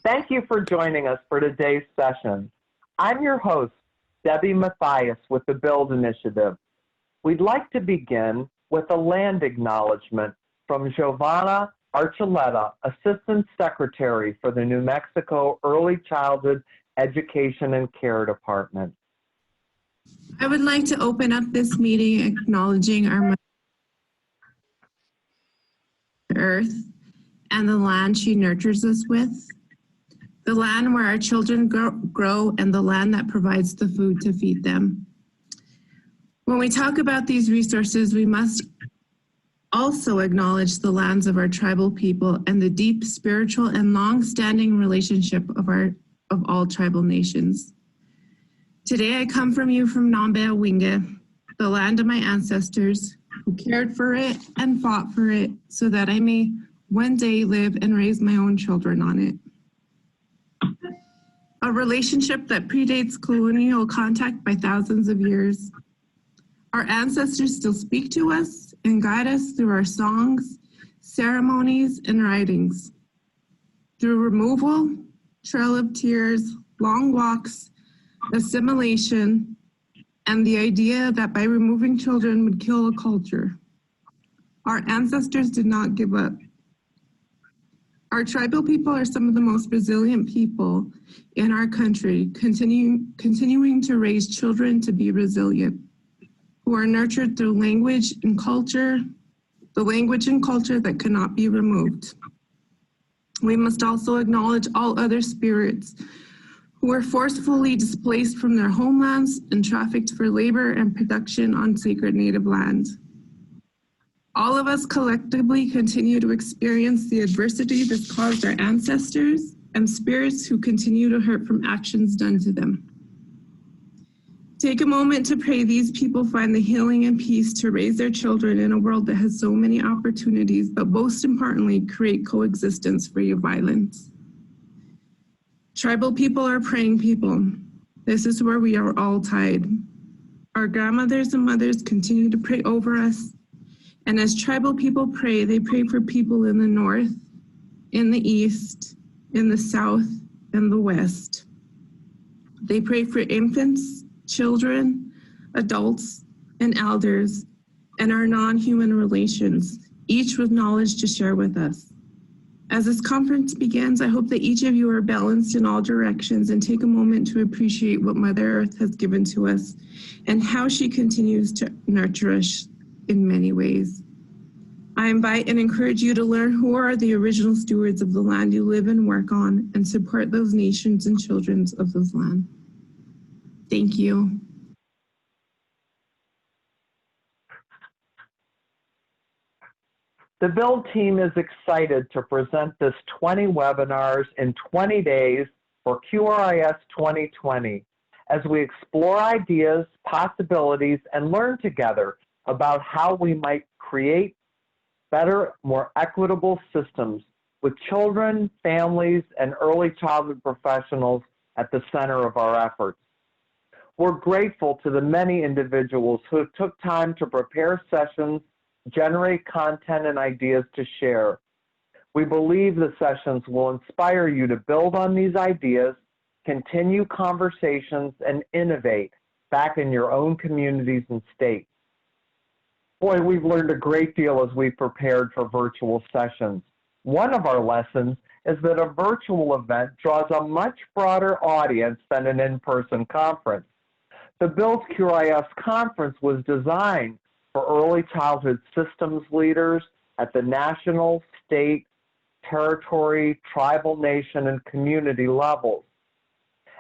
Thank you for joining us for today's session. I'm your host, Debbie Mathias with the Build Initiative. We'd like to begin with a land acknowledgement from Giovanna Archuleta, Assistant Secretary for the New Mexico Early Childhood Education and Care Department. I would like to open up this meeting acknowledging our Mother Earth and the land she nurtures us with, the land where our children grow, and the land that provides the food to feed them. When we talk about these resources, we must also acknowledge the lands of our tribal people and the deep spiritual and long-standing relationship of all tribal nations. Today I come from you from Nambe-Awinga, the land of my ancestors who cared for it and fought for it so that I may one day live and raise my own children on it. A relationship that predates colonial contact by thousands of years. Our ancestors still speak to us and guide us through our songs, ceremonies, and writings. Through removal, trail of tears, long walks, assimilation, and the idea that by removing children would kill a culture. Our ancestors did not give up. Our tribal people are some of the most resilient people in our country, continuing to raise children to be resilient, who are nurtured through language and culture, the language and culture that cannot be removed. We must also acknowledge all other spirits who were forcefully displaced from their homelands and trafficked for labor and production on sacred native land. All of us collectively continue to experience the adversity that's caused our ancestors and spirits who continue to hurt from actions done to them. Take a moment to pray these people find the healing and peace to raise their children in a world that has so many opportunities, but most importantly, create coexistence free of violence. Tribal people are praying people. This is where we are all tied. Our grandmothers and mothers continue to pray over us. And as tribal people pray, they pray for people in the north, in the east, in the south, and the west. They pray for infants, children, adults, and elders, and our non-human relations, each with knowledge to share with us. As this conference begins, I hope that each of you are balanced in all directions and take a moment to appreciate what Mother Earth has given to us and how she continues to nurture us in many ways. I invite and encourage you to learn who are the original stewards of the land you live and work on and support those nations and children of this land. Thank you. The Build team is excited to present this 20 webinars in 20 days for QRIS 2020 as we explore ideas, possibilities, and learn together about how we might create better, more equitable systems with children, families, and early childhood professionals at the center of our efforts. We're grateful to the many individuals who took time to prepare sessions, generate content and ideas to share. We believe the sessions will inspire you to build on these ideas, continue conversations, and innovate back in your own communities and states. Boy, we've learned a great deal as we've prepared for virtual sessions. One of our lessons is that a virtual event draws a much broader audience than an in-person conference. The Build QRIS conference was designed for early childhood systems leaders at the national, state, territory, tribal, nation, and community levels.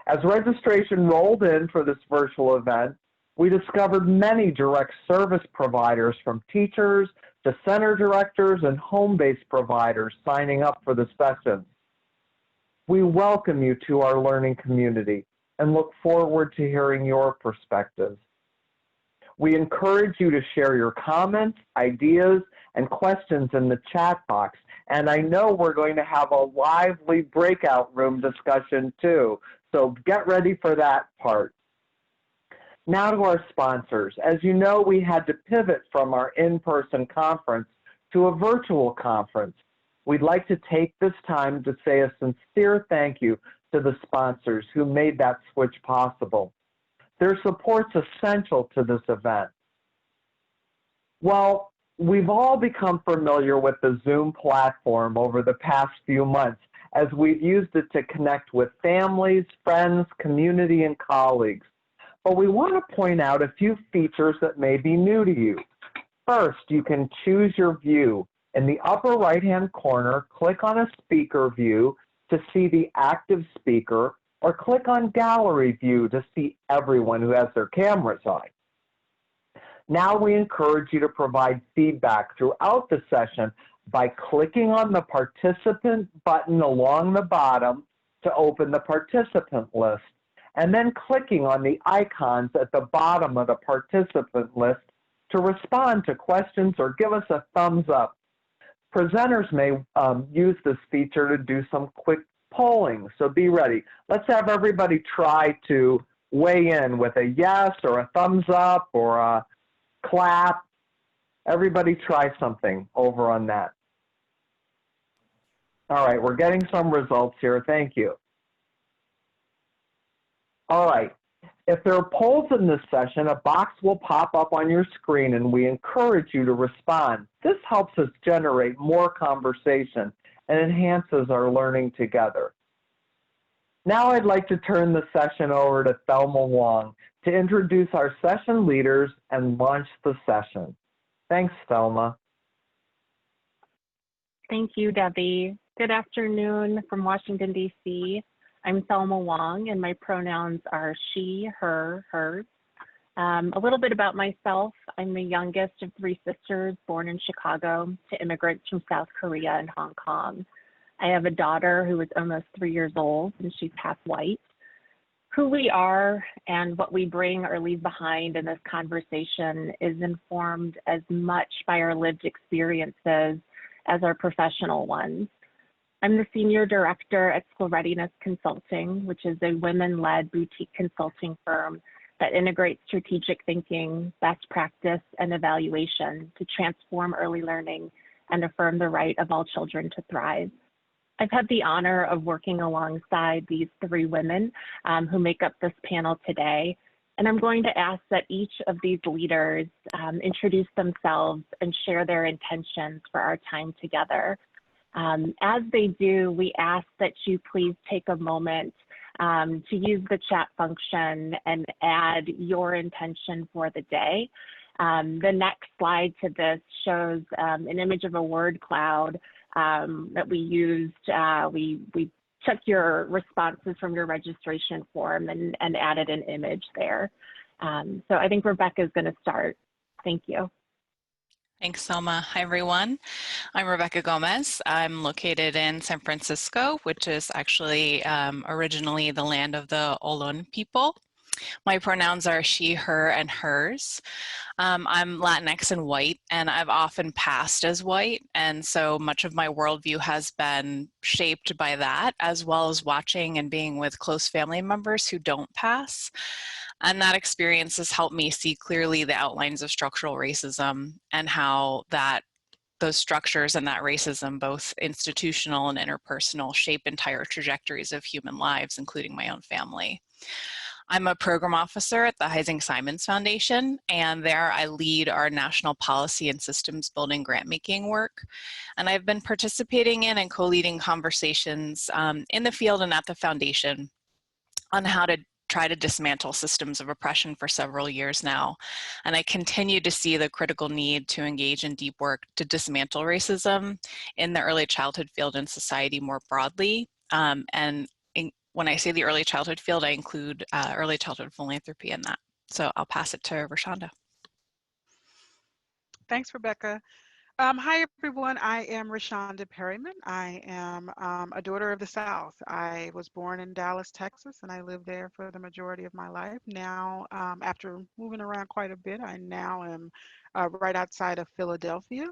As registration rolled in for this virtual event, we discovered many direct service providers from teachers to center directors and home-based providers signing up for the sessions. We welcome you to our learning community and look forward to hearing your perspectives. We encourage you to share your comments, ideas, and questions in the chat box. And I know we're going to have a lively breakout room discussion too, so get ready for that part. Now to our sponsors. As you know, we had to pivot from our in-person conference to a virtual conference. we'd like to take this time to say a sincere thank you to the sponsors who made that switch possible. Their support's essential to this event. Well, we've all become familiar with the Zoom platform over the past few months as we've used it to connect with families, friends, community, and colleagues. But we want to point out a few features that may be new to you. First, you can choose your view. In the upper right-hand corner, click on a speaker view to see the active speaker, or click on gallery view to see everyone who has their cameras on. Now we encourage you to provide feedback throughout the session by clicking on the participant button along the bottom to open the participant list, and then clicking on the icons at the bottom of the participant list to respond to questions or give us a thumbs up. Presenters may use this feature to do some quick polling, so be ready. Let's have everybody try to weigh in with a yes or a thumbs up or a clap. Everybody try something over on that. All right, we're getting some results here. Thank you. All right, if there are polls in this session, a box will pop up on your screen and we encourage you to respond. This helps us generate more conversation and enhances our learning together. Now I'd like to turn the session over to Thelma Wong to introduce our session leaders and launch the session. Thanks, Thelma. Thank you, Debbie. Good afternoon from Washington, D.C. I'm Thelma Wong, and my pronouns are she, her, hers. A little bit about myself. I'm the youngest of 3 sisters born in Chicago to immigrants from South Korea and Hong Kong. I have a daughter who is almost 3 years old, and she's half white. Who we are and what we bring or leave behind in this conversation is informed as much by our lived experiences as our professional ones. I'm the Senior Director at Readiness Consulting, which is a women-led boutique consulting firm that integrates strategic thinking, best practice, and evaluation to transform early learning and affirm the right of all children to thrive. I've had the honor of working alongside these 3 women who make up this panel today, and I'm going to ask that each of these leaders introduce themselves and share their intentions for our time together. As they do, we ask that you please take a moment to use the chat function and add your intention for the day. The next slide to this shows an image of a word cloud that we used. We took your responses from your registration form and added an image there. So I think Rebecca is going to start. Thank you. Thanks, Selma. Hi, everyone. I'm Rebecca Gomez. I'm located in San Francisco, which is actually originally the land of the Olon people. My pronouns are she, her, and hers. I'm Latinx and white, and I've often passed as white, and so much of my worldview has been shaped by that, as well as watching and being with close family members who don't pass. And that experience has helped me see clearly the outlines of structural racism and how those structures and that racism, both institutional and interpersonal, shape entire trajectories of human lives, including my own family. I'm a program officer at the Heising Simons Foundation, and there I lead our national policy and systems building grant making work. And I've been participating in and co-leading conversations in the field and at the foundation on how to try to dismantle systems of oppression for several years now. And I continue to see the critical need to engage in deep work to dismantle racism in the early childhood field and society more broadly. When I say the early childhood field, I include early childhood philanthropy in that. So I'll pass it to Rashanda. Thanks, Rebecca. Hi, everyone. I am Rashanda Perryman. I am a daughter of the South. I was born in Dallas, Texas, and I lived there for the majority of my life. Now, after moving around quite a bit, I now am right outside of Philadelphia.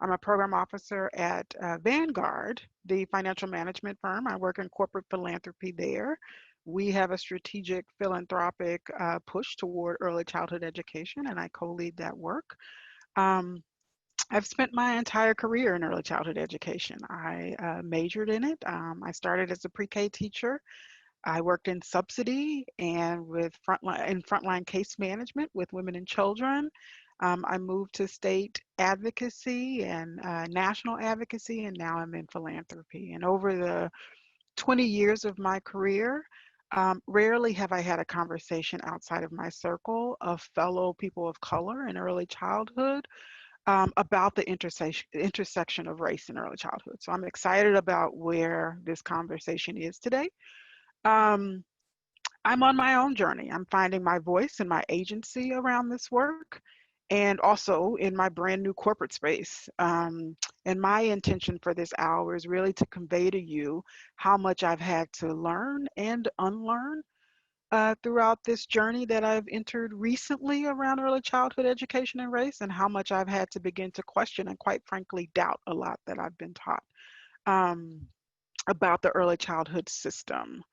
I'm a program officer at Vanguard, the financial management firm. I work in corporate philanthropy there. We have a strategic philanthropic push toward early childhood education, and I co-lead that work. I've spent my entire career in early childhood education. I majored in it. I started as a pre-K teacher. I worked in subsidy and with frontline case management with women and children. I moved to state advocacy and national advocacy, and now I'm in philanthropy. And over the 20 years of my career, rarely have I had a conversation outside of my circle of fellow people of color in early childhood about the intersection of race and early childhood. So I'm excited about where this conversation is today. Um, I'm on my own journey. I'm finding my voice and my agency around this work, and also in my brand new corporate space. And my intention for this hour is really to convey to you how much I've had to learn and unlearn throughout this journey that I've entered recently around early childhood education and race, and how much I've had to begin to question and, quite frankly, doubt a lot that I've been taught about the early childhood system,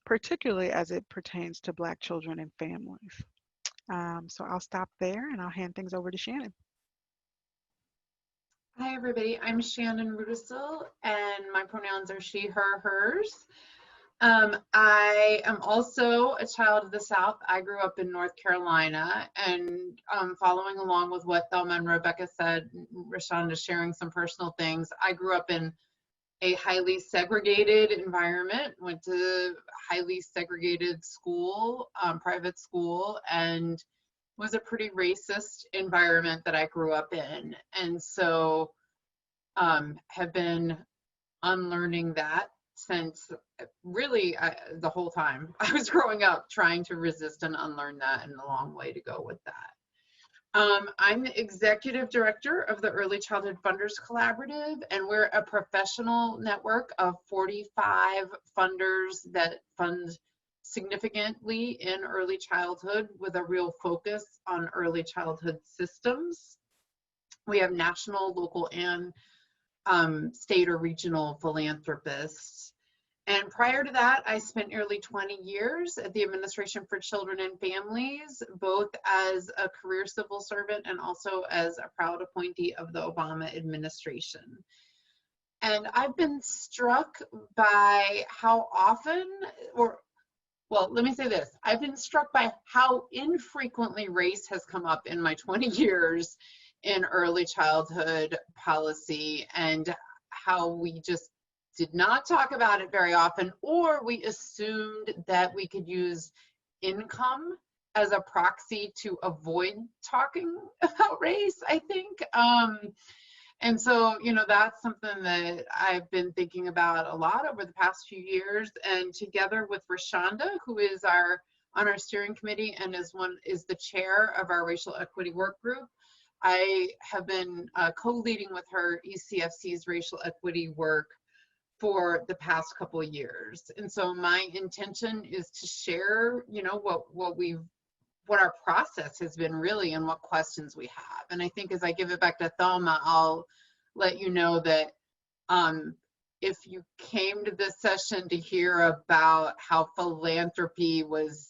particularly as it pertains to Black children and families. So I'll stop there and I'll hand things over to Shannon. Hi, everybody. I'm Shannon Rudisill, and my pronouns are she, her, hers. I am also a child of the South. I grew up in North Carolina, and following along with what Thelma and Rebecca said, Rashanda sharing some personal things, I grew up in a highly segregated environment, went to highly segregated school, private school, and was a pretty racist environment that I grew up in. And so have been unlearning that since really the whole time I was growing up, trying to resist and unlearn that, and a long way to go with that. I'm the executive director of the Early Childhood Funders Collaborative, and we're a professional network of 45 funders that fund significantly in early childhood with a real focus on early childhood systems. We have national, local, and state or regional philanthropists. And prior to that, I spent nearly 20 years at the Administration for Children and Families, both as a career civil servant and also as a proud appointee of the Obama administration. And I've been struck by how often, well, let me say this. I've been struck by how infrequently race has come up in my 20 years in early childhood policy, and how we just did not talk about it very often, or we assumed that we could use income as a proxy to avoid talking about race, I think. And so, you know, that's something that I've been thinking about a lot over the past few years. And together with Rashanda, who is on our steering committee and is the chair of our racial equity work group, I have been co-leading with her ECFC's racial equity work for the past couple of years. And so my intention is to share, you know, what our process has been really, and what questions we have. And I think as I give it back to Thelma, I'll let you know that if you came to this session to hear about how philanthropy was,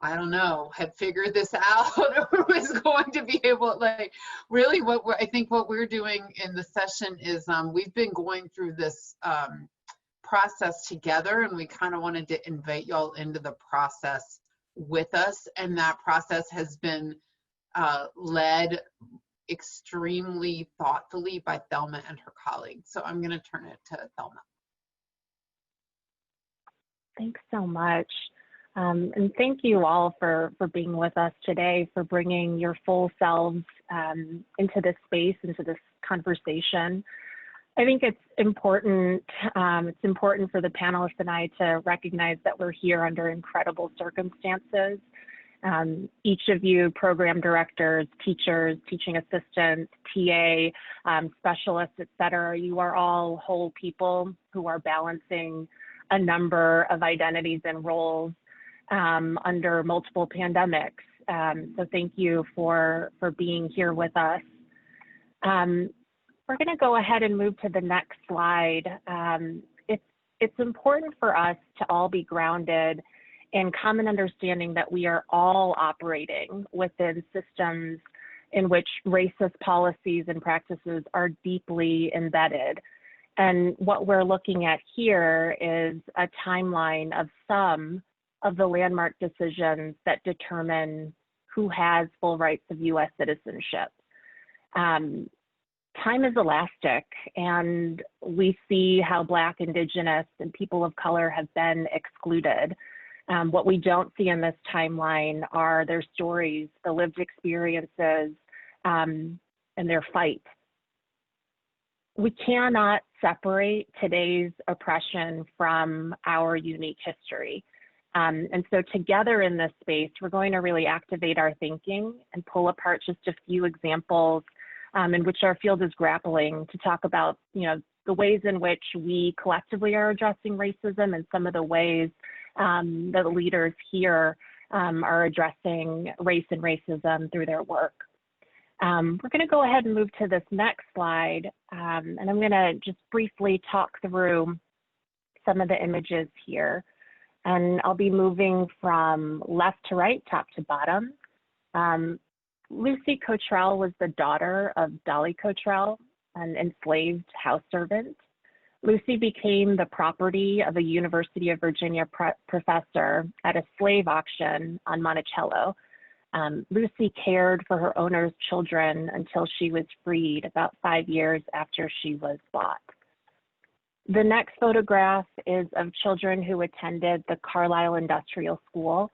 I don't know, had figured this out or was going to be able, like, really I think what we're doing in the session is we've been going through this process together, and we kind of wanted to invite y'all into the process with us. And that process has been led extremely thoughtfully by Thelma and her colleagues. So I'm going to turn it to Thelma. Thanks so much. And thank you all for being with us today, for bringing your full selves into this space, into this conversation. I think it's important for the panelists and I to recognize that we're here under incredible circumstances. Each of you, program directors, teachers, teaching assistants, TA, specialists, et cetera, you are all whole people who are balancing a number of identities and roles under multiple pandemics. So thank you for being here with us. We're going to go ahead and move to the next slide. It's important for us to all be grounded in common understanding that we are all operating within systems in which racist policies and practices are deeply embedded. And what we're looking at here is a timeline of some of the landmark decisions that determine who has full rights of US citizenship. Time is elastic, and we see how Black, Indigenous, and people of color have been excluded. What we don't see in this timeline are their stories, the lived experiences, and their fight. We cannot separate today's oppression from our unique history. And so together in this space, we're going to really activate our thinking and pull apart just a few examples in which our field is grappling to talk about, the ways in which we collectively are addressing racism and some of the ways that leaders here are addressing race and racism through their work. We're going to go ahead and move to this next slide, and I'm going to just briefly talk through some of the images here. And I'll be moving from left to right, top to bottom. Lucy Cottrell was the daughter of Dolly Cottrell, an enslaved house servant. Lucy became the property of a University of Virginia professor at a slave auction on Monticello. Lucy cared for her owner's children until she was freed about 5 years after she was bought. The next photograph is of children who attended the Carlisle Industrial School,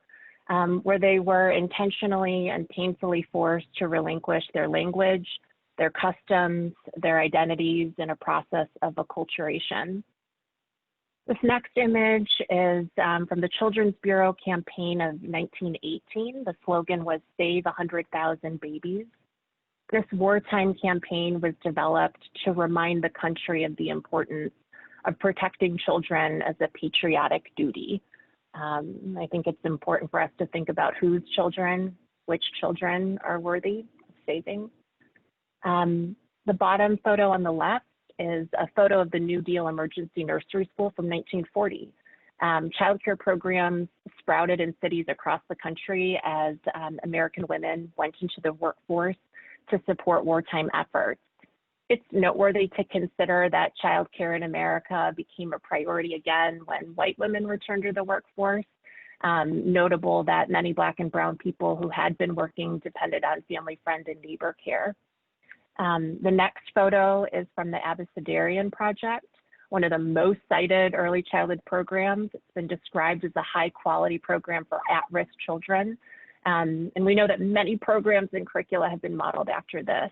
where they were intentionally and painfully forced to relinquish their language, their customs, their identities in a process of acculturation. This next image is from the Children's Bureau campaign of 1918. The slogan was "Save 100,000 Babies." This wartime campaign was developed to remind the country of the importance of protecting children as a patriotic duty. I think it's important for us to think about whose children, which children are worthy of saving. The bottom photo on the left is a photo of the New Deal Emergency Nursery School from 1940. Childcare programs sprouted in cities across the country as American women went into the workforce to support wartime efforts. It's noteworthy to consider that childcare in America became a priority again when white women returned to the workforce. Notable that many Black and brown people who had been working depended on family, friend, and neighbor care. The next photo is from the Abecedarian Project, one of the most cited early childhood programs. It's been described as a high quality program for at-risk children. And we know that many programs and curricula have been modeled after this.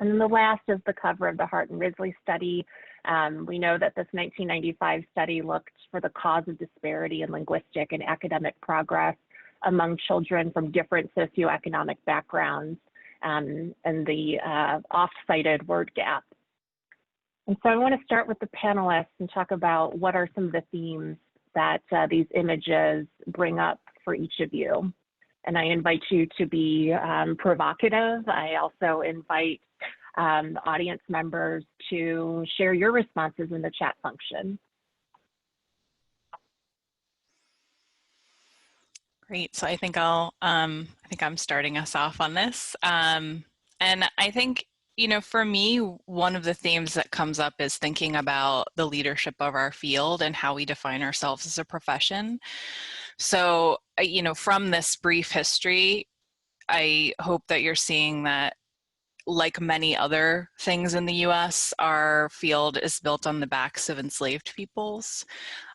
And then the last is the cover of the Hart and Risley study. We know that this 1995 study looked for the cause of disparity in linguistic and academic progress among children from different socioeconomic backgrounds and the oft-cited word gap. And so I want to start with the panelists and talk about what are some of the themes that these images bring up for each of you. And I invite you to be provocative. I also invite the audience members to share your responses in the chat function. Great. So I think I'm starting us off on this. And I think, for me, one of the themes that comes up is thinking about the leadership of our field and how we define ourselves as a profession. So, from this brief history, I hope that you're seeing that, like many other things in the US, our field is built on the backs of enslaved peoples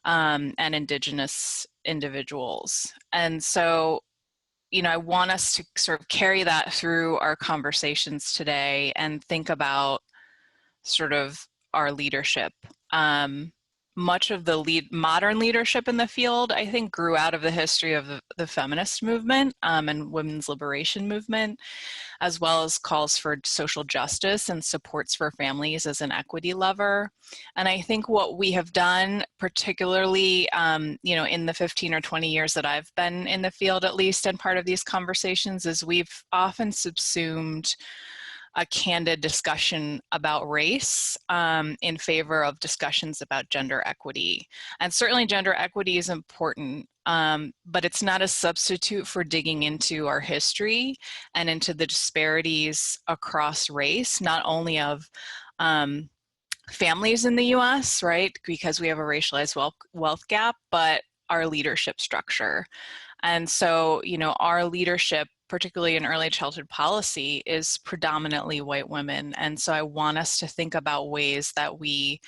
and Indigenous individuals. And so, I want us to sort of carry that through our conversations today and think about sort of our leadership. Much of the modern leadership in the field, I think, grew out of the history of the feminist movement and women's liberation movement, as well as calls for social justice and supports for families as an equity lever. And I think what we have done, particularly, in the 15 or 20 years that I've been in the field, at least, and part of these conversations, is we've often subsumed a candid discussion about race in favor of discussions about gender equity. And certainly gender equity is important, but it's not a substitute for digging into our history and into the disparities across race, not only of families in the US, right, because we have a racialized wealth gap, but our leadership structure. And so, you know, our leadership, particularly in early childhood policy, is predominantly white women. And so I want us to think about ways that we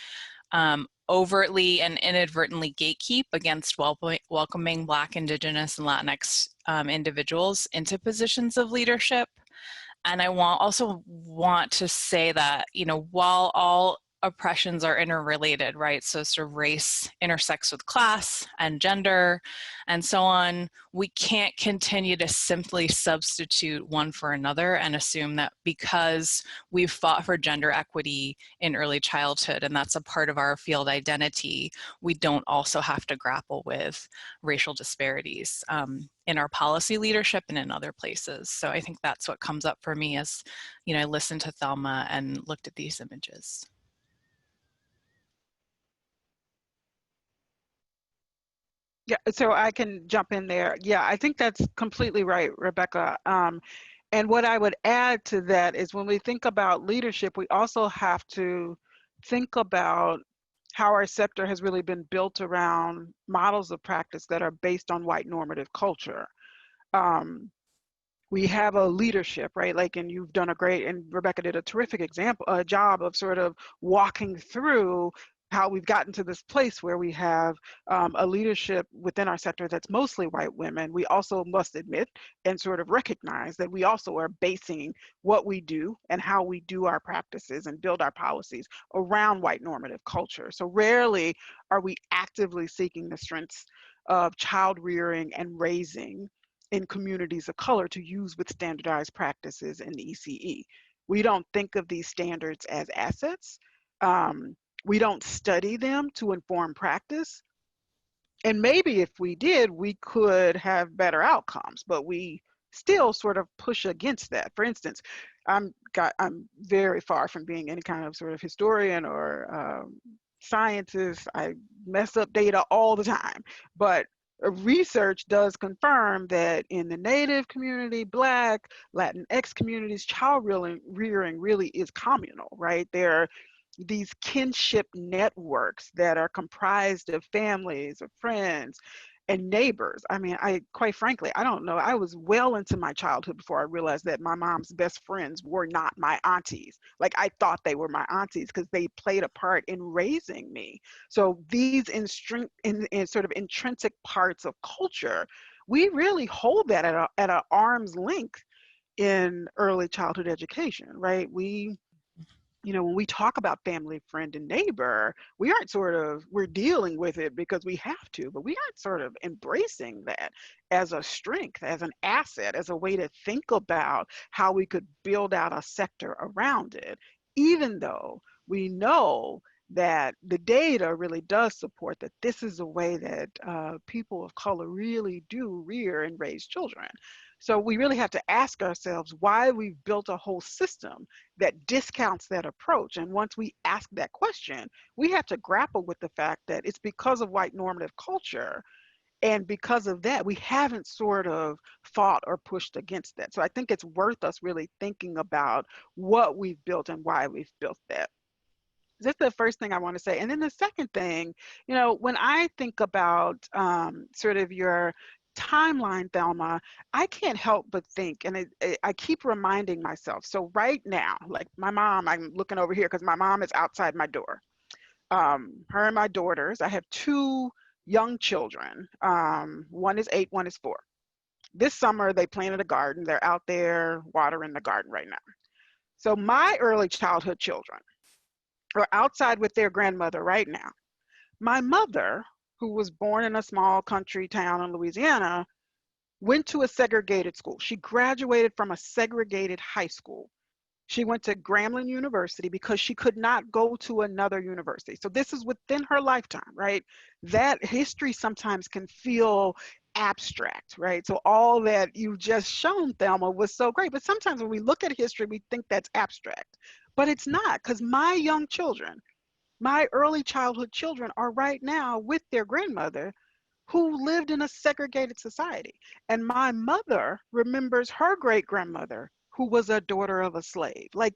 overtly and inadvertently gatekeep against welcoming Black, Indigenous, and Latinx individuals into positions of leadership. And I also want to say that, you know, while all oppressions are interrelated, right? So sort of race intersects with class and gender and so on. We can't continue to simply substitute one for another and assume that because we've fought for gender equity in early childhood and that's a part of our field identity, we don't also have to grapple with racial disparities in our policy leadership and in other places. So I think that's what comes up for me as, you know, I listened to Thelma and looked at these images. Yeah, so I can jump in there. Yeah, I think that's completely right, Rebecca. And what I would add to that is when we think about leadership, we also have to think about how our sector has really been built around models of practice that are based on white normative culture. We have a leadership, right? Like, and you've done a great, and Rebecca did a terrific job of sort of walking through how we've gotten to this place where we have a leadership within our sector that's mostly white women. We also must admit and sort of recognize that we also are basing what we do and how we do our practices and build our policies around white normative culture. So rarely are we actively seeking the strengths of child rearing and raising in communities of color to use with standardized practices in the ECE. We don't think of these standards as assets. We don't study them to inform practice. And maybe if we did, we could have better outcomes, but we still sort of push against that. For instance, I'm very far from being any kind of sort of historian or scientist. I mess up data all the time, but research does confirm that in the Native community, Black, Latinx communities, child rearing really is communal, right? There are these kinship networks that are comprised of families, of friends, and neighbors. I mean, quite frankly, I don't know. I was well into my childhood before I realized that my mom's best friends were not my aunties. Like, I thought they were my aunties because they played a part in raising me. So these in sort of intrinsic parts of culture, we really hold that at an arm's length in early childhood education, right? You know, when we talk about family, friend, and neighbor, we aren't we're dealing with it because we have to, but we aren't sort of embracing that as a strength, as an asset, as a way to think about how we could build out a sector around it, even though we know that the data really does support that this is a way that people of color really do rear and raise children. So we really have to ask ourselves why we've built a whole system that discounts that approach. And once we ask that question, we have to grapple with the fact that it's because of white normative culture. And because of that, we haven't sort of fought or pushed against that. So I think it's worth us really thinking about what we've built and why we've built that. That's the first thing I want to say. And then the second thing, you know, when I think about sort of your timeline, Thelma, I can't help but think, and I keep reminding myself. So right now, like my mom, I'm looking over here because my mom is outside my door. Her and my daughters, I have two young children. One is 8, one is 4. This summer, they planted a garden. They're out there watering the garden right now. So my early childhood children are outside with their grandmother right now. My mother, who was born in a small country town in Louisiana, went to a segregated school. She graduated from a segregated high school. She went to Grambling University because she could not go to another university. So this is within her lifetime, right? That history sometimes can feel abstract, right? So all that you've just shown, Thelma, was so great. But sometimes when we look at history, we think that's abstract. But it's not, because my young children, my early childhood children are right now with their grandmother who lived in a segregated society. And my mother remembers her great-grandmother who was a daughter of a slave. Like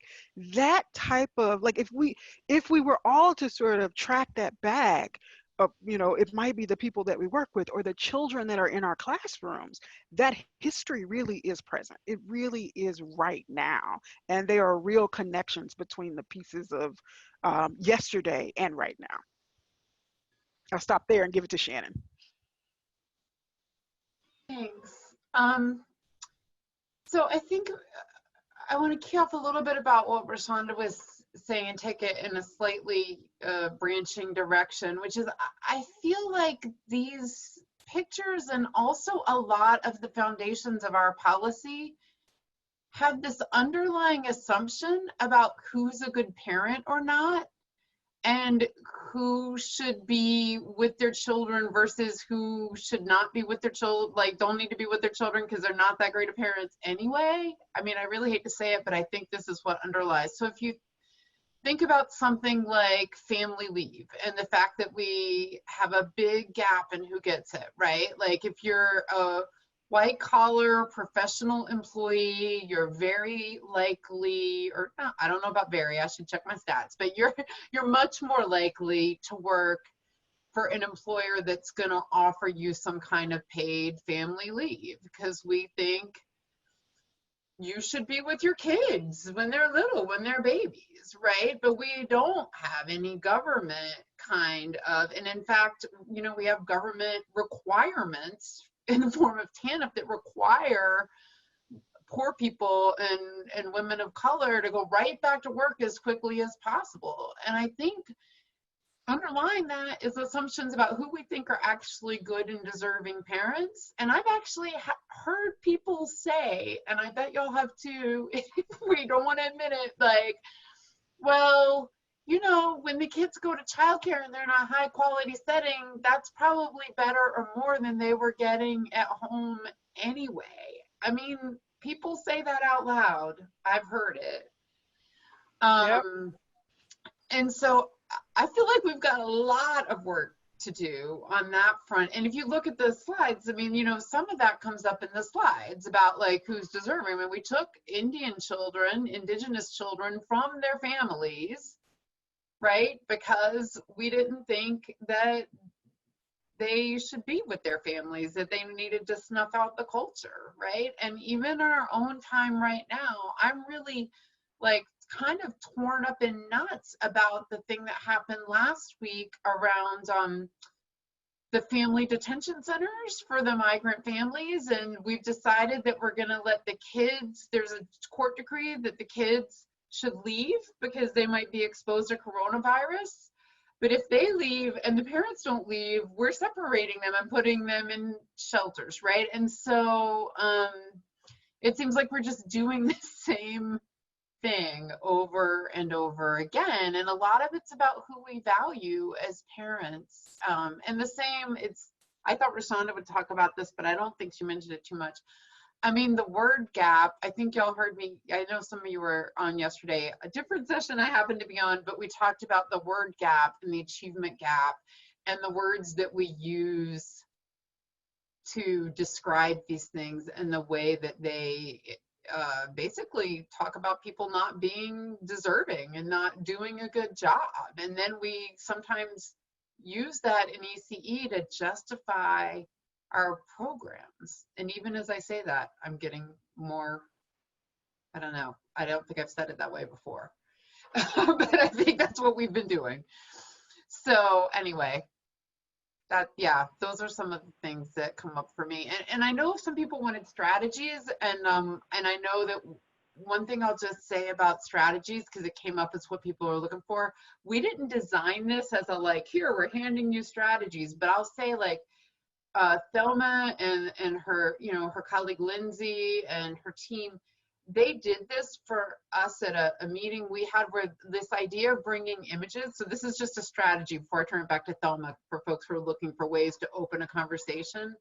that type of, like if we were all to sort of track that back, you know, it might be the people that we work with or the children that are in our classrooms, that history really is present. It really is right now. And there are real connections between the pieces of yesterday and right now. I'll stop there and give it to Shannon. Thanks. So I think I want to key off a little bit about what Rashanda was saying and take it in a slightly branching direction, which is I feel like these pictures and also a lot of the foundations of our policy have this underlying assumption about who's a good parent or not, and who should be with their children versus who should not be with their children, like don't need to be with their children because they're not that great of parents anyway. I mean, I really hate to say it, but I think this is what underlies. So if you think about something like family leave and the fact that we have a big gap in who gets it, right? Like if you're a white collar professional employee, you're very likely, or not, I don't know about very, I should check my stats, but you're much more likely to work for an employer that's going to offer you some kind of paid family leave, because we think you should be with your kids when they're little, when they're babies, right? But we don't have any government kind of, and in fact, you know, we have government requirements in the form of TANF that require poor people and women of color to go right back to work as quickly as possible. And I think underlying that is assumptions about who we think are actually good and deserving parents. And I've actually heard people say, and I bet y'all have too, if we don't want to admit it, like, well, you know, when the kids go to childcare and they're in a high quality setting, that's probably better or more than they were getting at home anyway. I mean, people say that out loud. I've heard it. Yep. And so I feel like we've got a lot of work to do on that front. And if you look at the slides, I mean, you know, some of that comes up in the slides about like who's deserving. I mean, we took Indian children, indigenous children from their families, right? Because we didn't think that they should be with their families, that they needed to snuff out the culture, right? And even in our own time right now, I'm really like kind of torn up in nuts about the thing that happened last week around the family detention centers for the migrant families. And we've decided that we're gonna let the kids, there's a court decree that the kids should leave because they might be exposed to coronavirus. But if they leave and the parents don't leave, we're separating them and putting them in shelters, right? And so it seems like we're just doing the same thing over and over again. And a lot of it's about who we value as parents. And the same, I thought Rashanda would talk about this, but I don't think she mentioned it too much. I mean, the word gap, I think y'all heard me, I know some of you were on yesterday, a different session I happened to be on, but we talked about the word gap and the achievement gap and the words that we use to describe these things and the way that they basically talk about people not being deserving and not doing a good job. And then we sometimes use that in ECE to justify our programs. And even as I say that, I'm getting more, I don't know, I don't think I've said it that way before, but I think that's what we've been doing. So anyway, yeah, those are some of the things that come up for me. And I know some people wanted strategies, and I know that one thing I'll just say about strategies, because it came up as what people are looking for, we didn't design this as a like, here, we're handing you strategies, but I'll say like, Thelma and her, you know, her colleague Lindsay and her team, they did this for us at a meeting we had where this idea of bringing images. So this is just a strategy before I turn it back to Thelma for folks who are looking for ways to open a conversation.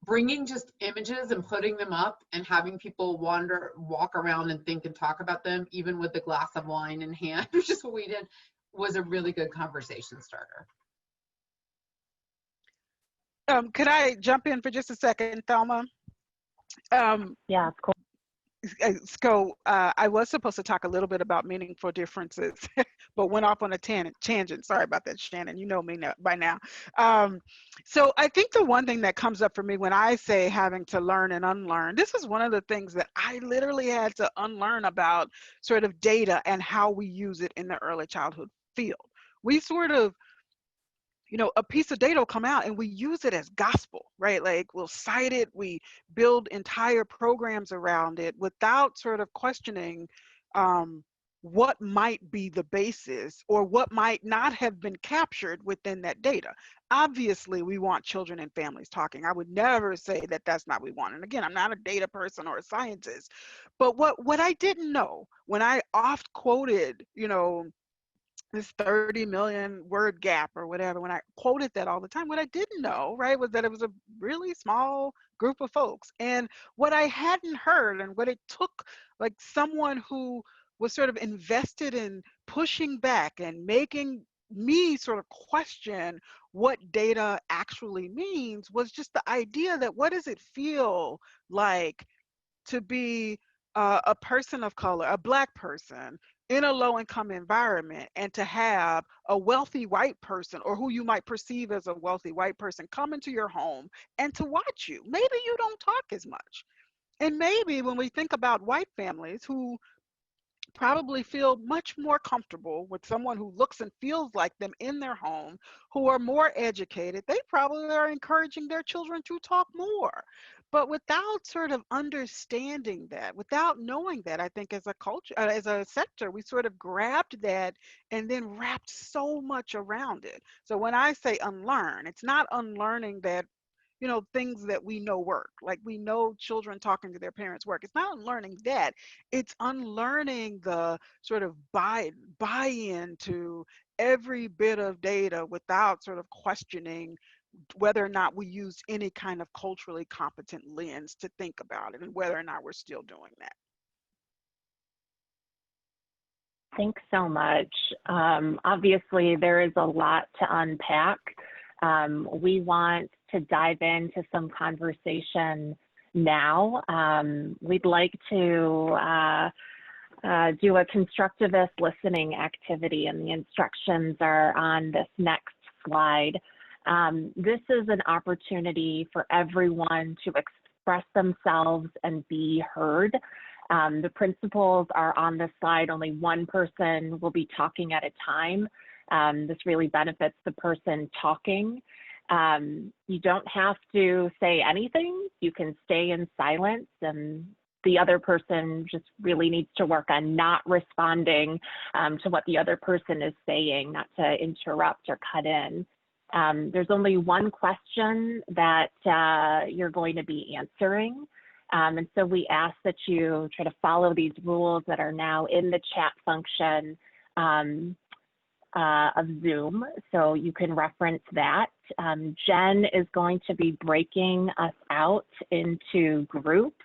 Bringing just images and putting them up and having people walk around and think and talk about them, even with a glass of wine in hand, which is what we did, was a really good conversation starter. Could I jump in for just a second, Thelma? Yeah, of course. So I was supposed to talk a little bit about meaningful differences, but went off on a tangent. Sorry about that, Shannon. You know me by now. So I think the one thing that comes up for me when I say having to learn and unlearn, this is one of the things that I literally had to unlearn about sort of data and how we use it in the early childhood field. We sort of, you know, a piece of data will come out and we use it as gospel, right? Like we'll cite it, we build entire programs around it without sort of questioning what might be the basis or what might not have been captured within that data. Obviously, we want children and families talking. I would never say that that's not what we want. And again, I'm not a data person or a scientist, but what I didn't know when I oft quoted, you know, this 30 million word gap or whatever, when I quoted that all the time, what I didn't know, right, was that it was a really small group of folks. And what I hadn't heard and what it took, like someone who was sort of invested in pushing back and making me sort of question what data actually means, was just the idea that what does it feel like to be a person of color, a Black person in a low-income environment, and to have a wealthy white person, or who you might perceive as a wealthy white person, come into your home and to watch you. Maybe you don't talk as much. And maybe when we think about white families who probably feel much more comfortable with someone who looks and feels like them in their home, who are more educated, they probably are encouraging their children to talk more. But without sort of understanding that, without knowing that, I think as a culture, as a sector, we sort of grabbed that and then wrapped so much around it. So when I say unlearn, it's not unlearning that, you know, things that we know work. Like we know children talking to their parents work. It's not unlearning that. It's unlearning the sort of buy-in to every bit of data without sort of questioning whether or not we use any kind of culturally competent lens to think about it and whether or not we're still doing that. Thanks so much. Obviously, there is a lot to unpack. We want to dive into some conversation now. We'd like to do a constructivist listening activity, and the instructions are on this next slide. This is an opportunity for everyone to express themselves and be heard. The principles are on this slide. Only one person will be talking at a time. This really benefits the person talking. You don't have to say anything. You can stay in silence, and the other person just really needs to work on not responding to what the other person is saying, not to interrupt or cut in. There's only one question that you're going to be answering. And so we ask that you try to follow these rules that are now in the chat function of Zoom, so you can reference that. Jen is going to be breaking us out into groups.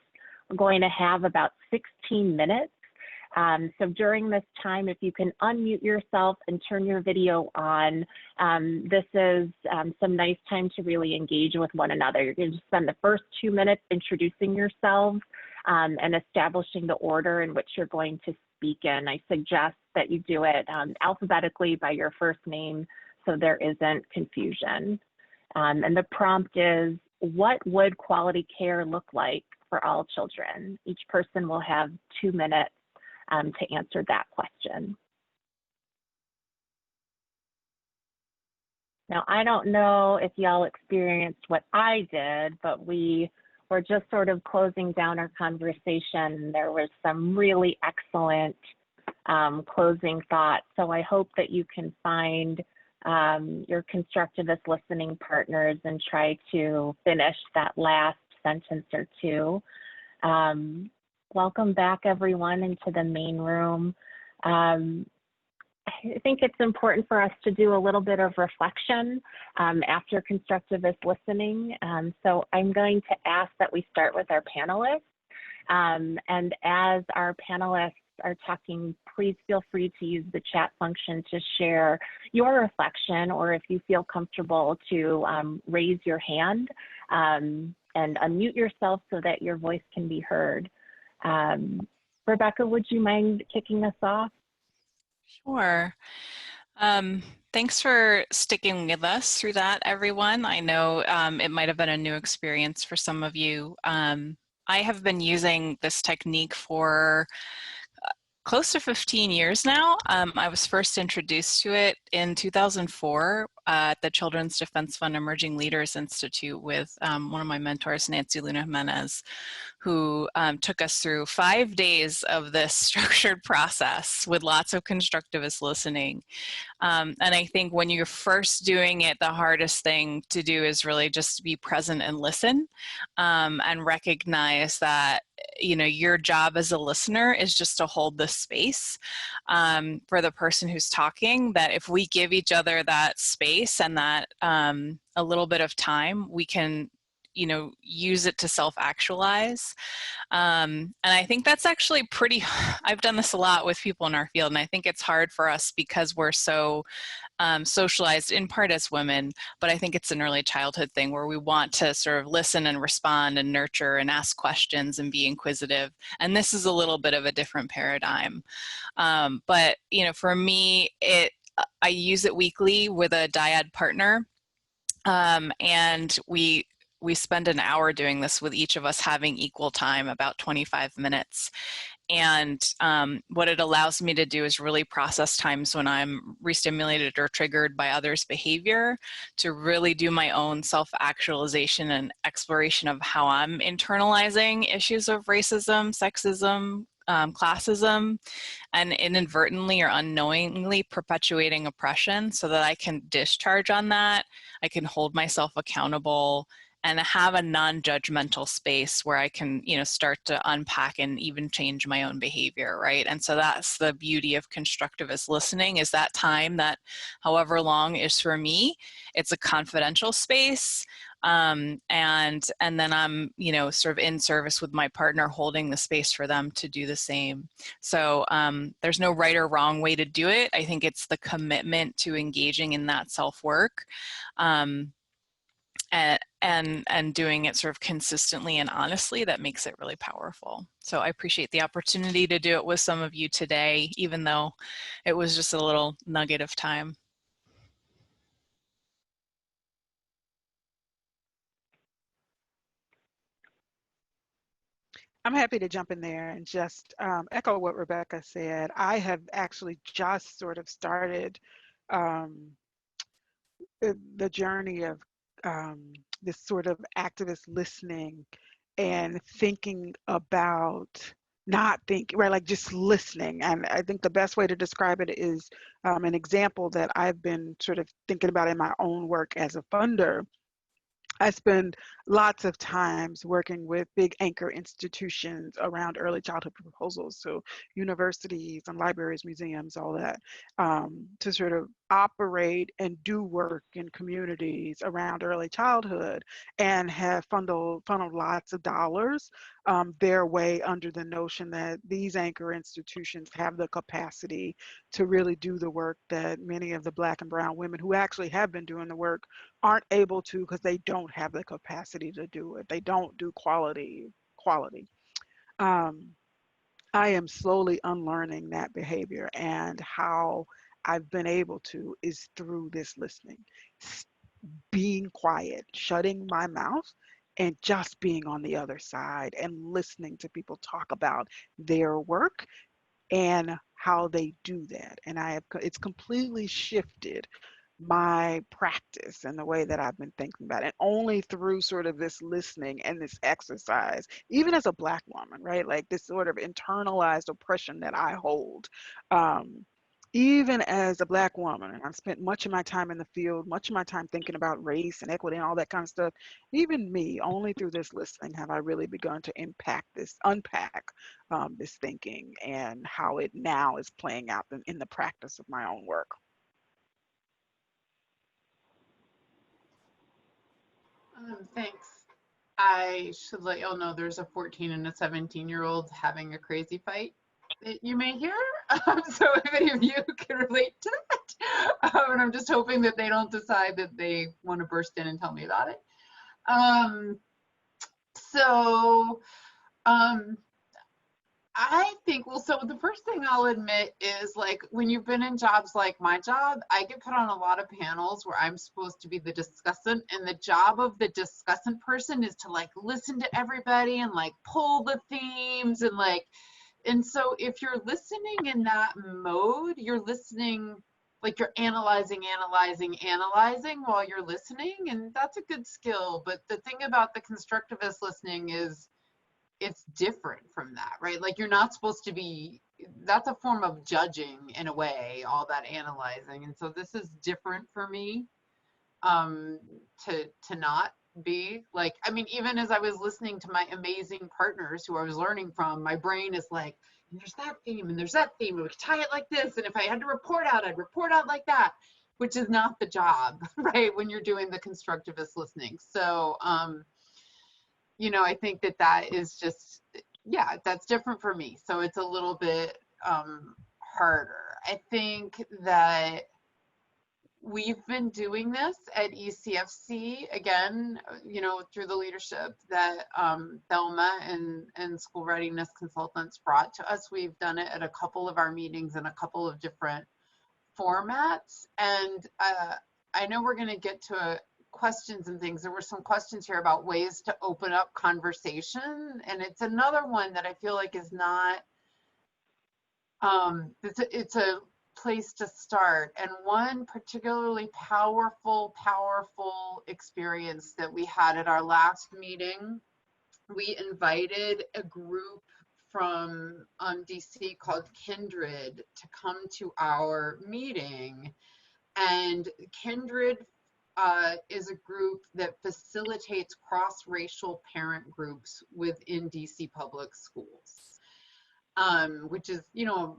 We're going to have about 16 minutes. So during this time, if you can unmute yourself and turn your video on, this is some nice time to really engage with one another. You're going to spend the first 2 minutes introducing yourselves and establishing the order in which you're going to speak in. I suggest that you do it alphabetically by your first name so there isn't confusion. And the prompt is, what would quality care look like for all children? Each person will have 2 minutes to answer that question. Now, I don't know if y'all experienced what I did, but we were just sort of closing down our conversation. There was some really excellent closing thoughts. So I hope that you can find your constructivist listening partners and try to finish that last sentence or two. Welcome back, everyone, into the main room. I think it's important for us to do a little bit of reflection after constructivist listening. So I'm going to ask that we start with our panelists. And as our panelists are talking, please feel free to use the chat function to share your reflection, or if you feel comfortable to raise your hand and unmute yourself so that your voice can be heard. Rebecca, would you mind kicking us off? Sure. Thanks for sticking with us through that, everyone. I know it might have been a new experience for some of you. I have been using this technique for close to 15 years now. I was first introduced to it in 2004 at the Children's Defense Fund Emerging Leaders Institute with one of my mentors, Nancy Luna Jimenez, who took us through 5 days of this structured process with lots of constructivist listening. And I think when you're first doing it, the hardest thing to do is really just be present and listen, and recognize that, you know, your job as a listener is just to hold the space for the person who's talking, that if we give each other that space and that a little bit of time, we can, you know, use it to self-actualize. And I think that's actually pretty, I've done this a lot with people in our field, and I think it's hard for us because we're so socialized in part as women, but I think it's an early childhood thing where we want to sort of listen and respond and nurture and ask questions and be inquisitive. And this is a little bit of a different paradigm. But, you know, for me, I use it weekly with a dyad partner. And we spend an hour doing this with each of us having equal time, about 25 minutes. And what it allows me to do is really process times when I'm re-stimulated or triggered by others' behavior, to really do my own self-actualization and exploration of how I'm internalizing issues of racism, sexism, classism, and inadvertently or unknowingly perpetuating oppression, so that I can discharge on that, I can hold myself accountable, and have a non-judgmental space where I can, you know, start to unpack and even change my own behavior, right? And so that's the beauty of constructivist listening, is that time that, however long, is for me. It's a confidential space, and then I'm, you know, sort of in service with my partner, holding the space for them to do the same. So there's no right or wrong way to do it. I think it's the commitment to engaging in that self-work. And doing it sort of consistently and honestly, that makes it really powerful. So I appreciate the opportunity to do it with some of you today, even though it was just a little nugget of time. I'm happy to jump in there and just echo what Rebecca said. I have actually just sort of started the journey of this sort of activist listening and thinking about not thinking, right, like just listening. And I think the best way to describe it is an example that I've been sort of thinking about in my own work as a funder. I spend lots of times working with big anchor institutions around early childhood proposals, so universities and libraries, museums, all that, to sort of operate and do work in communities around early childhood, and have funneled lots of dollars their way under the notion that these anchor institutions have the capacity to really do the work that many of the Black and brown women who actually have been doing the work aren't able to, because they don't have the capacity to do it. They don't do quality. I am slowly unlearning that behavior, and how I've been able to is through this listening, being quiet, shutting my mouth, and just being on the other side and listening to people talk about their work and how they do that. And it's completely shifted my practice and the way that I've been thinking about it. And only through sort of this listening and this exercise, even as a Black woman, right? Like this sort of internalized oppression that I hold. Even as a Black woman, and I've spent much of my time in the field, much of my time thinking about race and equity and all that kind of stuff. Even me, only through this listening have I really begun to unpack this thinking, and how it now is playing out in the practice of my own work. Thanks. I should let y'all know there's a 14 and a 17-year-old having a crazy fight. that you may hear. So if any of you can relate to that, and I'm just hoping that they don't decide that they want to burst in and tell me about it. I think, well, so the first thing I'll admit is, like, when you've been in jobs like my job, I get put on a lot of panels where I'm supposed to be the discussant, and the job of the discussant person is to, like, listen to everybody and, like, pull the themes and, like, and so if you're listening in that mode, you're listening, like, you're analyzing while you're listening, and that's a good skill. But the thing about the constructivist listening is, it's different from that, right? Like, you're not supposed to be, that's a form of judging in a way, all that analyzing. And so this is different for me, to not be like, I mean, even as I was listening to my amazing partners who I was learning from, my brain is like, there's that theme and there's that theme, and we could tie it like this, and if I had to report out, I'd report out like that, which is not the job, right, when you're doing the constructivist listening. So you know, I think that that is just, yeah, that's different for me. So it's a little bit harder. I think that we've been doing this at ECFC, again, you know, through the leadership that Thelma and School Readiness Consultants brought to us. We've done it at a couple of our meetings in a couple of different formats. And I know we're going to get to questions and things. There were some questions here about ways to open up conversation, and it's another one that I feel like is not, it's a place to start. And one particularly powerful experience that we had at our last meeting, we invited a group from DC called Kindred to come to our meeting. And Kindred is a group that facilitates cross-racial parent groups within DC public schools, which is, you know,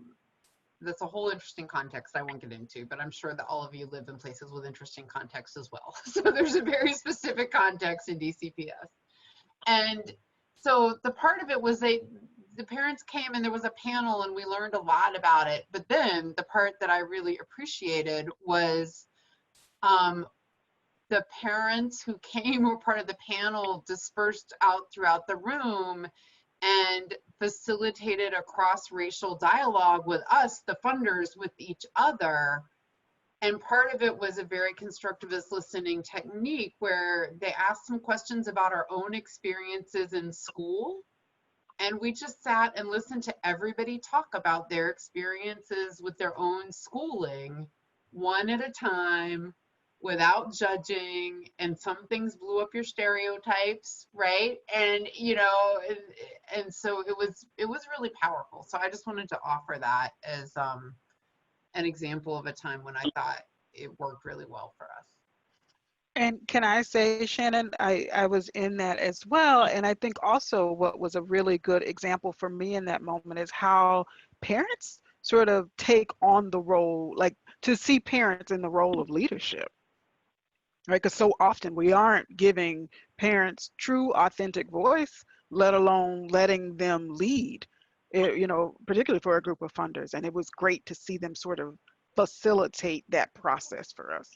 that's a whole interesting context I won't get into, but I'm sure that all of you live in places with interesting context as well. So there's a very specific context in DCPS. And so the part of it was the parents came and there was a panel and we learned a lot about it. But then the part that I really appreciated was the parents who came, who were part of the panel, dispersed out throughout the room and facilitated a cross-racial dialogue with us, the funders, with each other. And part of it was a very constructivist listening technique where they asked some questions about our own experiences in school. And we just sat and listened to everybody talk about their experiences with their own schooling, one at a time, without judging. And some things blew up your stereotypes, right? And, you know, and so it was really powerful. So I just wanted to offer that as an example of a time when I thought it worked really well for us. And can I say, Shannon, I was in that as well. And I think also what was a really good example for me in that moment is how parents sort of take on the role, like to see parents in the role of leadership, right? Because so often we aren't giving parents true, authentic voice, let alone letting them lead, you know, particularly for a group of funders. And it was great to see them sort of facilitate that process for us.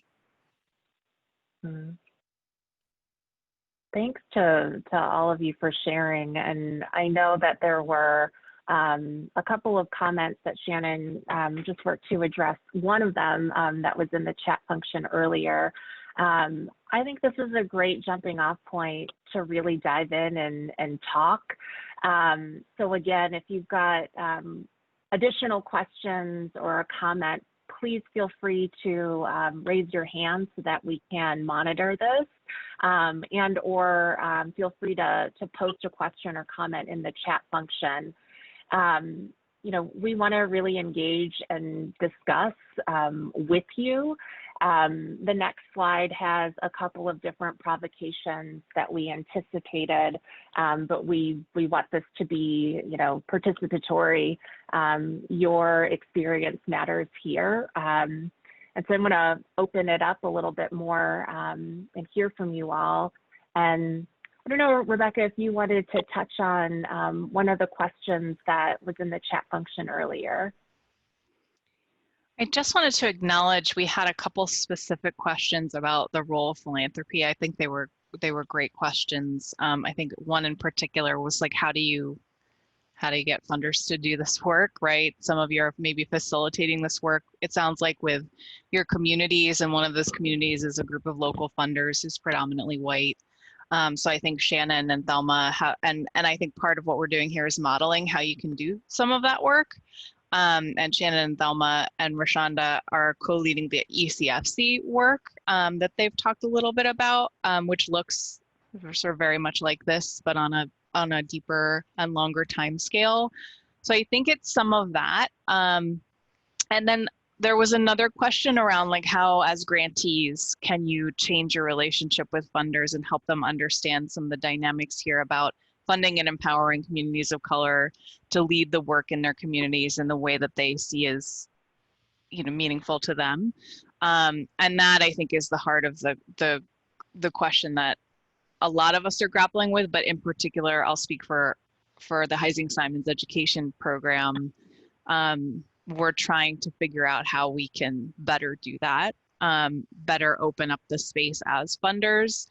Thanks to all of you for sharing. And I know that there were a couple of comments that Shannon just worked to address. One of them that was in the chat function earlier. I think this is a great jumping off point to really dive in and talk. So again, if you've got additional questions or a comment, please feel free to raise your hand so that we can monitor this, and or feel free to post a question or comment in the chat function. You know, we want to really engage and discuss with you. The next slide has a couple of different provocations that we anticipated, but we want this to be, you know, participatory. Your experience matters here. And so I'm going to open it up a little bit more and hear from you all. And I don't know, Rebecca, if you wanted to touch on one of the questions that was in the chat function earlier. I just wanted to acknowledge we had a couple specific questions about the role of philanthropy. I think they were great questions. I think one in particular was like, how do you get funders to do this work, right? Some of you are maybe facilitating this work. It sounds like with your communities, and one of those communities is a group of local funders who's predominantly white. So I think Shannon and Thelma, and I think part of what we're doing here is modeling how you can do some of that work. And Shannon and Thelma and Rashanda are co-leading the ECFC work that they've talked a little bit about, which looks sort of very much like this, but on a deeper and longer time scale. So I think it's some of that. And then there was another question around like how, as grantees, can you change your relationship with funders and help them understand some of the dynamics here about funding and empowering communities of color to lead the work in their communities in the way that they see as, meaningful to them. And that, I think, is the heart of the question that a lot of us are grappling with, but in particular, I'll speak for the Heising Simons education program. We're trying to figure out how we can better do that, better open up the space as funders,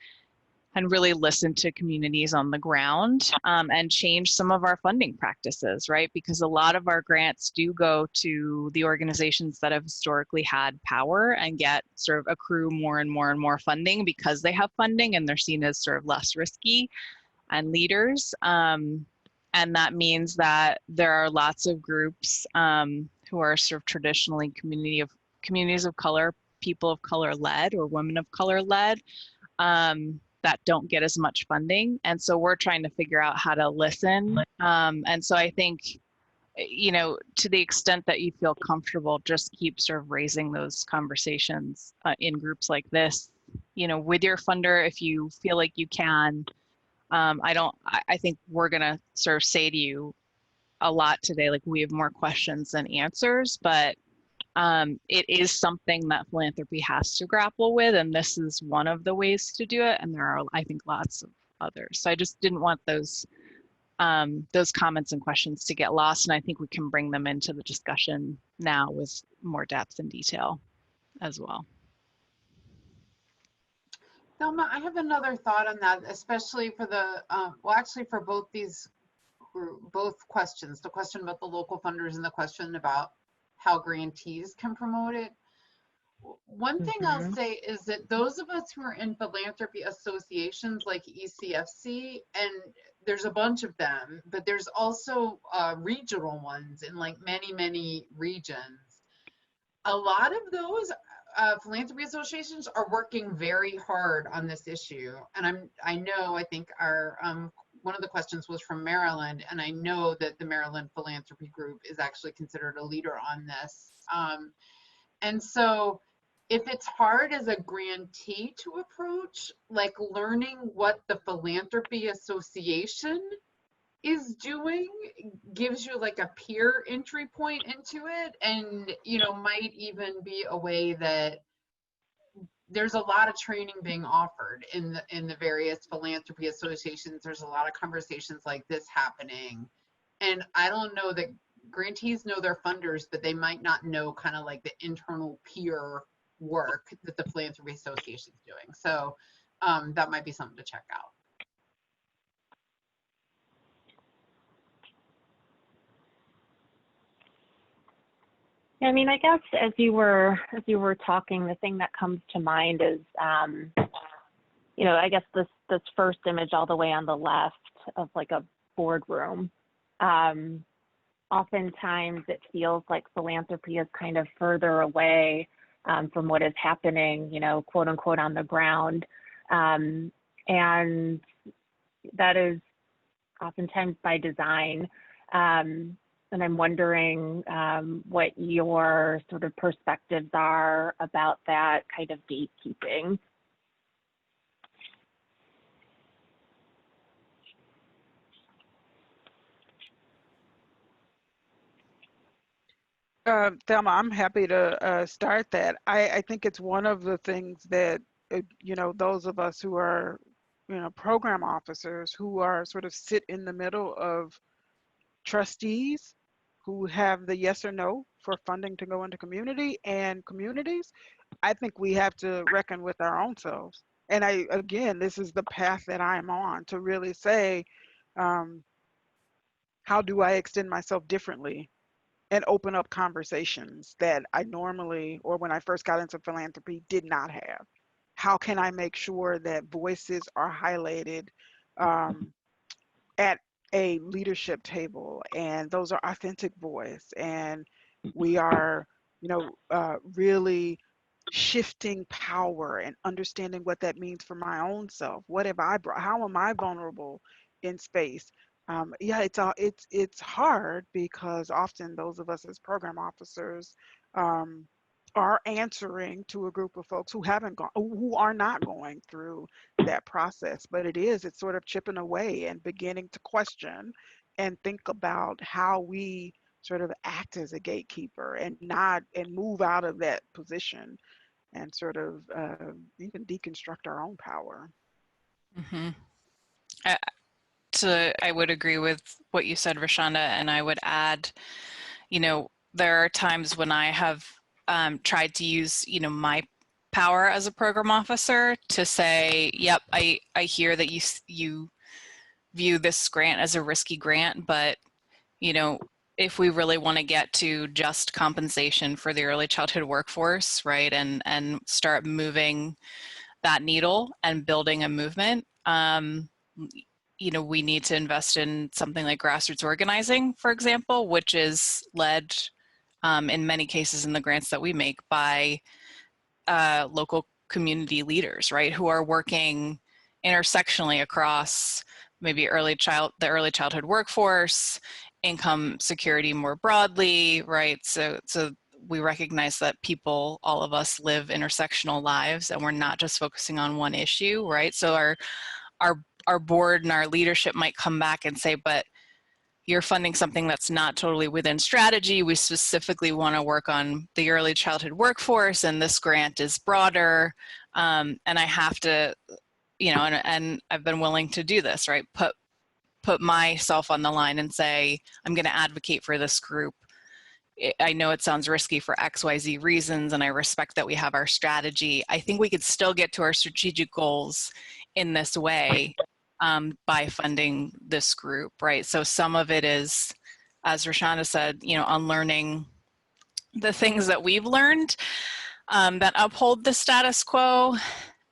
and really listen to communities on the ground, and change some of our funding practices, right? Because a lot of our grants do go to the organizations that have historically had power and get sort of accrue more and more and more funding because they have funding and they're seen as sort of less risky and leaders. And that means that there are lots of groups who are sort of traditionally communities of color, people of color led, or women of color led, that don't get as much funding. And so we're trying to figure out how to listen. And so I think, to the extent that you feel comfortable, just keep sort of raising those conversations in groups like this, with your funder, if you feel like you can. I think we're gonna sort of say to you a lot today, like we have more questions than answers, but it is something that philanthropy has to grapple with, and this is one of the ways to do it. And there are, I think, lots of others. So I just didn't want those comments and questions to get lost, and I think we can bring them into the discussion now with more depth and detail as well. Thelma, I have another thought on that, especially for the, actually for both questions, the question about the local funders and the question about how grantees can promote it. One thing I'll say is that those of us who are in philanthropy associations like ECFC, and there's a bunch of them, but there's also regional ones in like many regions. A lot of those philanthropy associations are working very hard on this issue. And I think our one of the questions was from Maryland, and I know that the Maryland Philanthropy Group is actually considered a leader on this. And so if it's hard as a grantee to approach, like learning what the Philanthropy Association is doing gives you like a peer entry point into it, and might even be a way that there's a lot of training being offered in the various philanthropy associations. There's a lot of conversations like this happening, and I don't know that grantees know their funders, but they might not know kind of like the internal peer work that the Philanthropy Association is doing. So that might be something to check out. I mean, I guess as you were talking, the thing that comes to mind is, I guess this first image all the way on the left of like a boardroom. Oftentimes it feels like philanthropy is kind of further away from what is happening, quote unquote, on the ground. And that is oftentimes by design. And I'm wondering what your sort of perspectives are about that kind of gatekeeping. Thelma, I'm happy to start that. I think it's one of the things that, those of us who are program officers who are sort of sit in the middle of trustees who have the yes or no for funding to go into community and communities. I think we have to reckon with our own selves. And again, this is the path that I'm on, to really say, how do I extend myself differently and open up conversations that I normally, or when I first got into philanthropy, did not have? How can I make sure that voices are highlighted at a leadership table, and those are authentic voice, and we are, really shifting power and understanding what that means for my own self. What have I brought? How am I vulnerable in space? Yeah, it's hard because often those of us as program officers are answering to a group of folks who are not going through that process. But it's sort of chipping away and beginning to question and think about how we sort of act as a gatekeeper and move out of that position and sort of even deconstruct our own power. Mm-hmm. I would agree with what you said, Rashanda, and I would add, there are times when I have tried to use, my power as a program officer to say, yep, I hear that you view this grant as a risky grant, but, if we really want to get to just compensation for the early childhood workforce, right, and start moving that needle and building a movement, we need to invest in something like grassroots organizing, for example, which is led in many cases in the grants that we make by local community leaders, right, who are working intersectionally across maybe the early childhood workforce, income security more broadly, right? So we recognize that all of us live intersectional lives, and we're not just focusing on one issue, right? So our board and our leadership might come back and say, but you're funding something that's not totally within strategy. We specifically want to work on the early childhood workforce, and this grant is broader. And I have to, and I've been willing to do this, right? Put myself on the line and say, I'm going to advocate for this group. I know it sounds risky for XYZ reasons, and I respect that we have our strategy. I think we could still get to our strategic goals in this way by funding this group, right? So some of it is, as Rashanda said, unlearning the things that we've learned that uphold the status quo,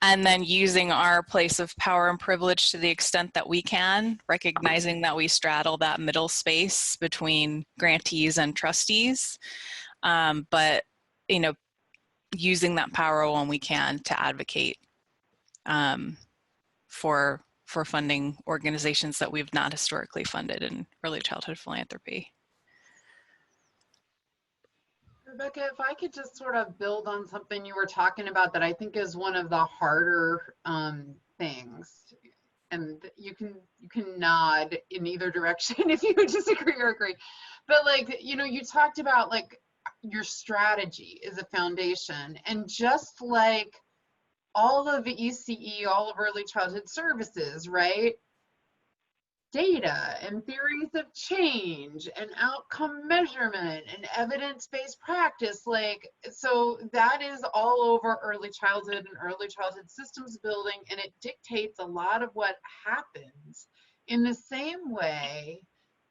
and then using our place of power and privilege to the extent that we can, recognizing that we straddle that middle space between grantees and trustees, but using that power when we can to advocate for funding organizations that we've not historically funded in early childhood philanthropy. Rebecca, if I could just sort of build on something you were talking about that I think is one of the harder things, and you can nod in either direction if you disagree or agree, but you talked about your strategy is a foundation, and just like all of ECE, all of early childhood services, right? Data and theories of change and outcome measurement and evidence-based practice, so that is all over early childhood and early childhood systems building, and it dictates a lot of what happens. In the same way,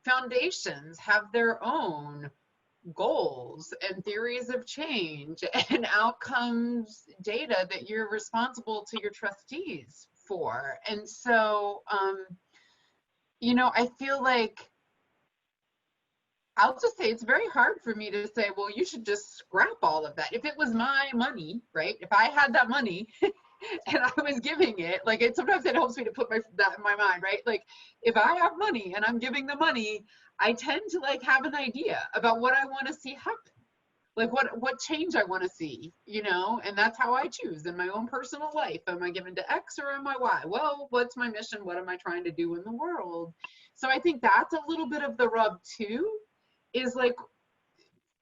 foundations have their own goals and theories of change and outcomes data that you're responsible to your trustees for. And so I feel like, I'll just say it's very hard for me to say, well, you should just scrap all of that. If it was my money, right? If I had that money and I was giving it, sometimes it helps me to put that in my mind, right? If I have money and I'm giving the money, I tend to have an idea about what I want to see happen. What change I want to see, and that's how I choose in my own personal life. Am I given to X or am I Y? Well, what's my mission? What am I trying to do in the world? So I think that's a little bit of the rub too, is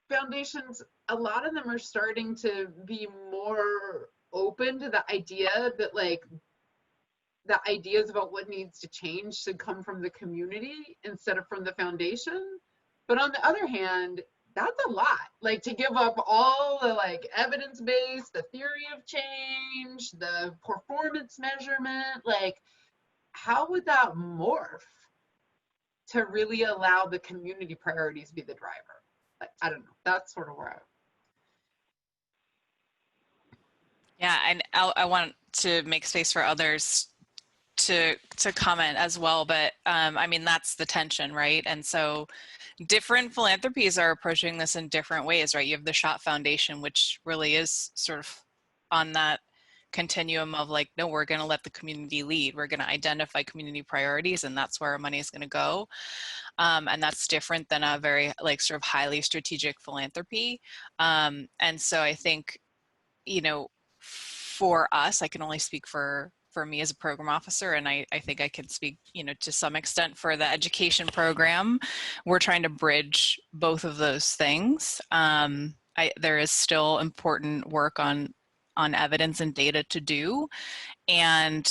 foundations, a lot of them are starting to be more open to the idea that the ideas about what needs to change should come from the community instead of from the foundation. But on the other hand, that's a lot, like to give up all the like evidence-based, the theory of change, the performance measurement, like how would that morph to really allow the community priorities to be the driver? Like, I don't know, that's sort of where I. Yeah, and I want to make space for others to comment as well, but I mean, that's the tension, right? And so different philanthropies are approaching this in different ways, right? You have the Shot Foundation, which really is sort of on that continuum of like, no, we're going to let the community lead. We're going to identify community priorities, and that's where our money is going to go. And that's different than a very like sort of highly strategic philanthropy. And so I think, you know, for us, I can only speak for me as a program officer, and I think I can speak, you know, to some extent for the education program. We're trying to bridge both of those things. There is still important work on evidence and data to do, and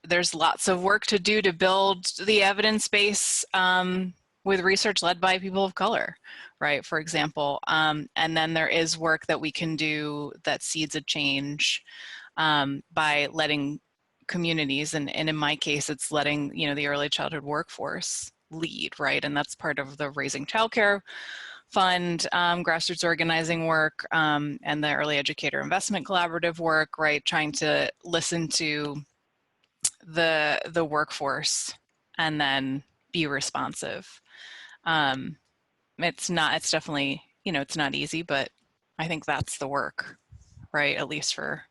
there's lots of work to do to build the evidence base with research led by people of color, right, for example. And then there is work that we can do that seeds a change by letting communities, and in my case, it's letting, you know, the early childhood workforce lead, right? And that's part of the Raising Childcare Fund, grassroots organizing work, and the Early Educator Investment Collaborative work, right? Trying to listen to the workforce and then be responsive. It's definitely, you know, it's not easy, but I think that's the work, right? At least for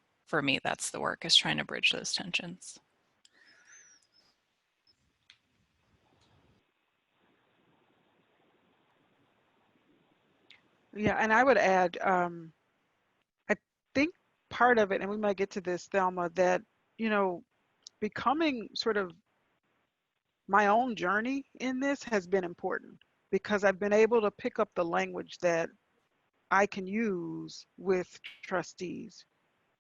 me, that's the work, is trying to bridge those tensions. Yeah, and I would add, I think part of it, and we might get to this, Thelma, that, you know, becoming sort of my own journey in this has been important, because I've been able to pick up the language that I can use with trustees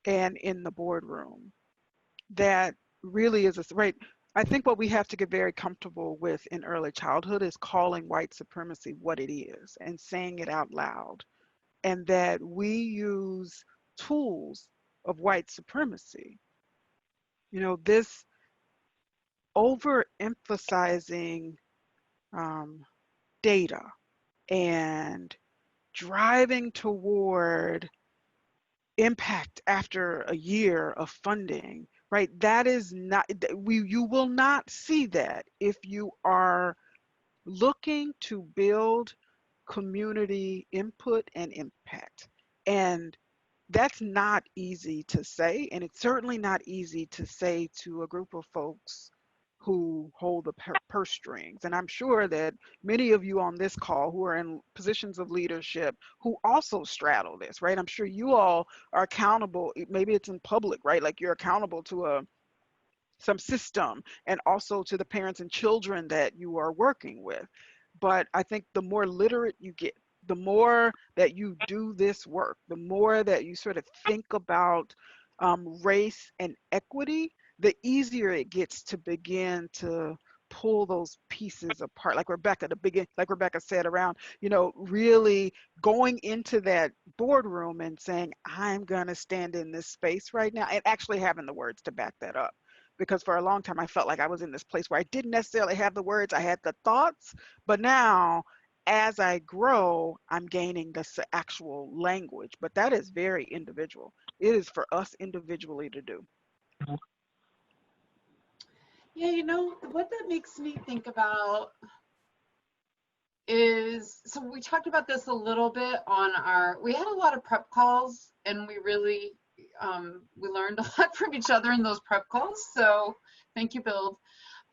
and in the boardroom. That really is right. I think what we have to get very comfortable with in early childhood is calling white supremacy what it is and saying it out loud, and that we use tools of white supremacy. You know, this overemphasizing data and driving toward impact after a year of funding, right? That is not, you will not see that if you are looking to build community input and impact. And that's not easy to say, and it's certainly not easy to say to a group of folks who hold the purse strings. And I'm sure that many of you on this call who are in positions of leadership who also straddle this, right? I'm sure you all are accountable, maybe it's in public, right? Like you're accountable to some system, and also to the parents and children that you are working with. But I think the more literate you get, the more that you do this work, the more that you sort of think about race and equity, the easier it gets to begin to pull those pieces apart. Like Rebecca said, around, you know, really going into that boardroom and saying, I'm gonna stand in this space right now, and actually having the words to back that up. Because for a long time, I felt like I was in this place where I didn't necessarily have the words, I had the thoughts, but now as I grow, I'm gaining this actual language. But that is very individual. It is for us individually to do. Yeah, you know, what that makes me think about is, so we talked about this a little bit on we had a lot of prep calls, and we really, we learned a lot from each other in those prep calls. So thank you, Build,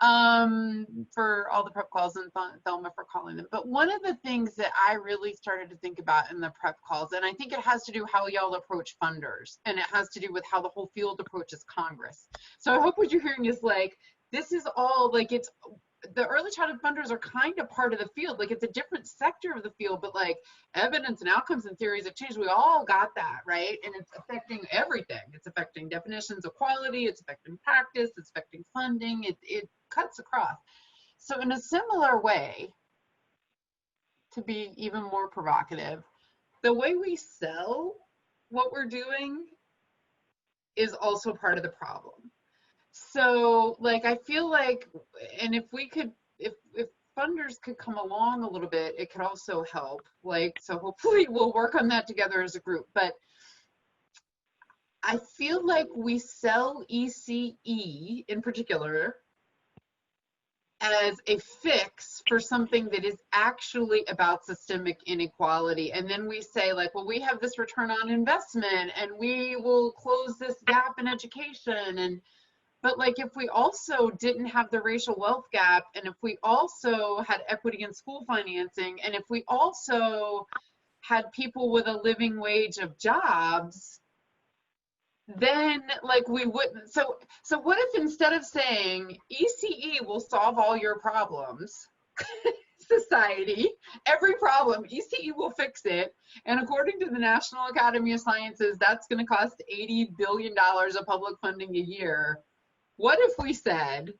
for all the prep calls, and Thelma for calling them. But one of the things that I really started to think about in the prep calls, and I think it has to do how y'all approach funders, and it has to do with how the whole field approaches Congress. So I hope what you're hearing is like, this is all like, it's the early childhood funders are kind of part of the field. Like, it's a different sector of the field, but like evidence and outcomes and theories of change, we all got that, right? And it's affecting everything. It's affecting definitions of quality, it's affecting practice, it's affecting funding, it cuts across. So in a similar way, to be even more provocative, the way we sell what we're doing is also part of the problem. So like, I feel like, and if we could, if funders could come along a little bit, it could also help. Like, so hopefully we'll work on that together as a group. But I feel like we sell ECE in particular as a fix for something that is actually about systemic inequality. And then we say like, well, we have this return on investment and we will close this gap in education. But like, if we also didn't have the racial wealth gap, and if we also had equity in school financing, and if we also had people with a living wage of jobs, then like we wouldn't. So what if instead of saying ECE will solve all your problems, society, every problem, ECE will fix it, and according to the National Academy of Sciences, that's going to cost $80 billion of public funding a year. What if we said,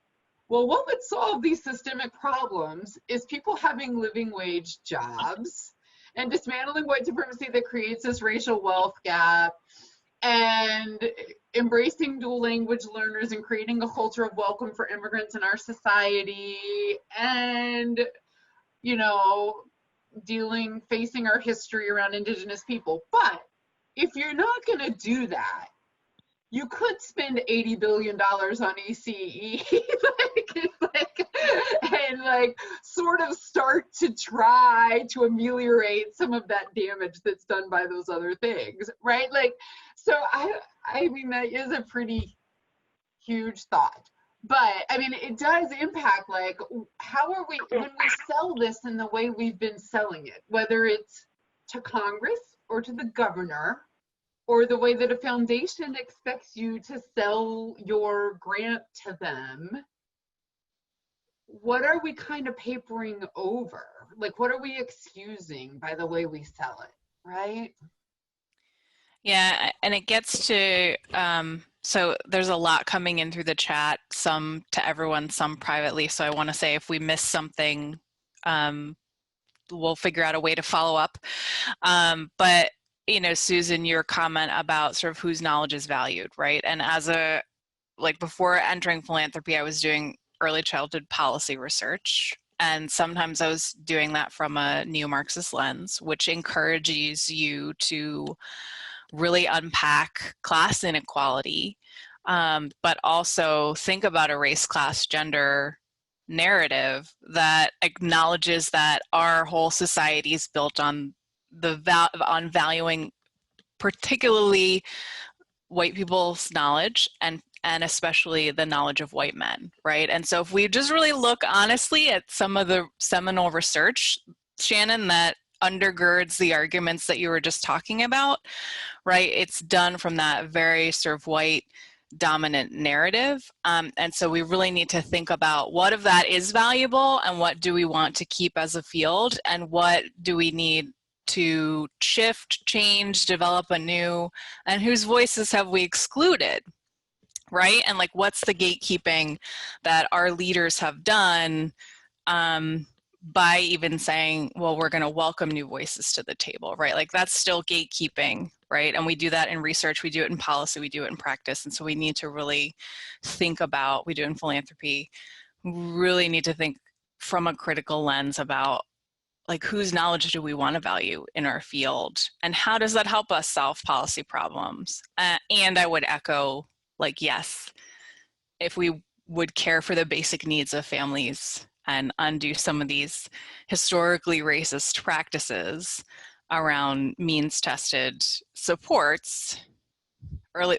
well, what would solve these systemic problems is people having living wage jobs and dismantling white supremacy that creates this racial wealth gap, and embracing dual language learners and creating a culture of welcome for immigrants in our society, and, you know, facing our history around Indigenous people. But if you're not going to do that, you could spend $80 billion on ECE and like sort of start to try to ameliorate some of that damage that's done by those other things, right? Like, so I mean, that is a pretty huge thought. But I mean, it does impact, like, how are we, when we sell this in the way we've been selling it, whether it's to Congress or to the governor, or the way that a foundation expects you to sell your grant to them, what are we kind of papering over? Like, what are we excusing by the way we sell it, right? Yeah, and it gets to, so there's a lot coming in through the chat, some to everyone, some privately. So I want to say if we miss something, we'll figure out a way to follow up. But you know, Susan, your comment about sort of whose knowledge is valued, right? And as a, like before entering philanthropy, I was doing early childhood policy research. And sometimes I was doing that from a neo-Marxist lens, which encourages you to really unpack class inequality, but also think about a race, class, gender narrative that acknowledges that our whole society is built on on valuing particularly white people's knowledge and especially the knowledge of white men, right? And so if we just really look honestly at some of the seminal research, Shannon, that undergirds the arguments that you were just talking about, right? It's done from that very sort of white dominant narrative. And so we really need to think about what of that is valuable and what do we want to keep as a field and what do we need to shift, change, develop anew, and whose voices have we excluded, right? And like, what's the gatekeeping that our leaders have done by even saying, well, we're going to welcome new voices to the table, right? Like that's still gatekeeping, right? And we do that in research, we do it in policy, we do it in practice. And so we need to really think about, we do it in philanthropy, really need to think from a critical lens about like whose knowledge do we want to value in our field and how does that help us solve policy problems? And I would echo, like, yes, if we would care for the basic needs of families and undo some of these historically racist practices around means-tested supports,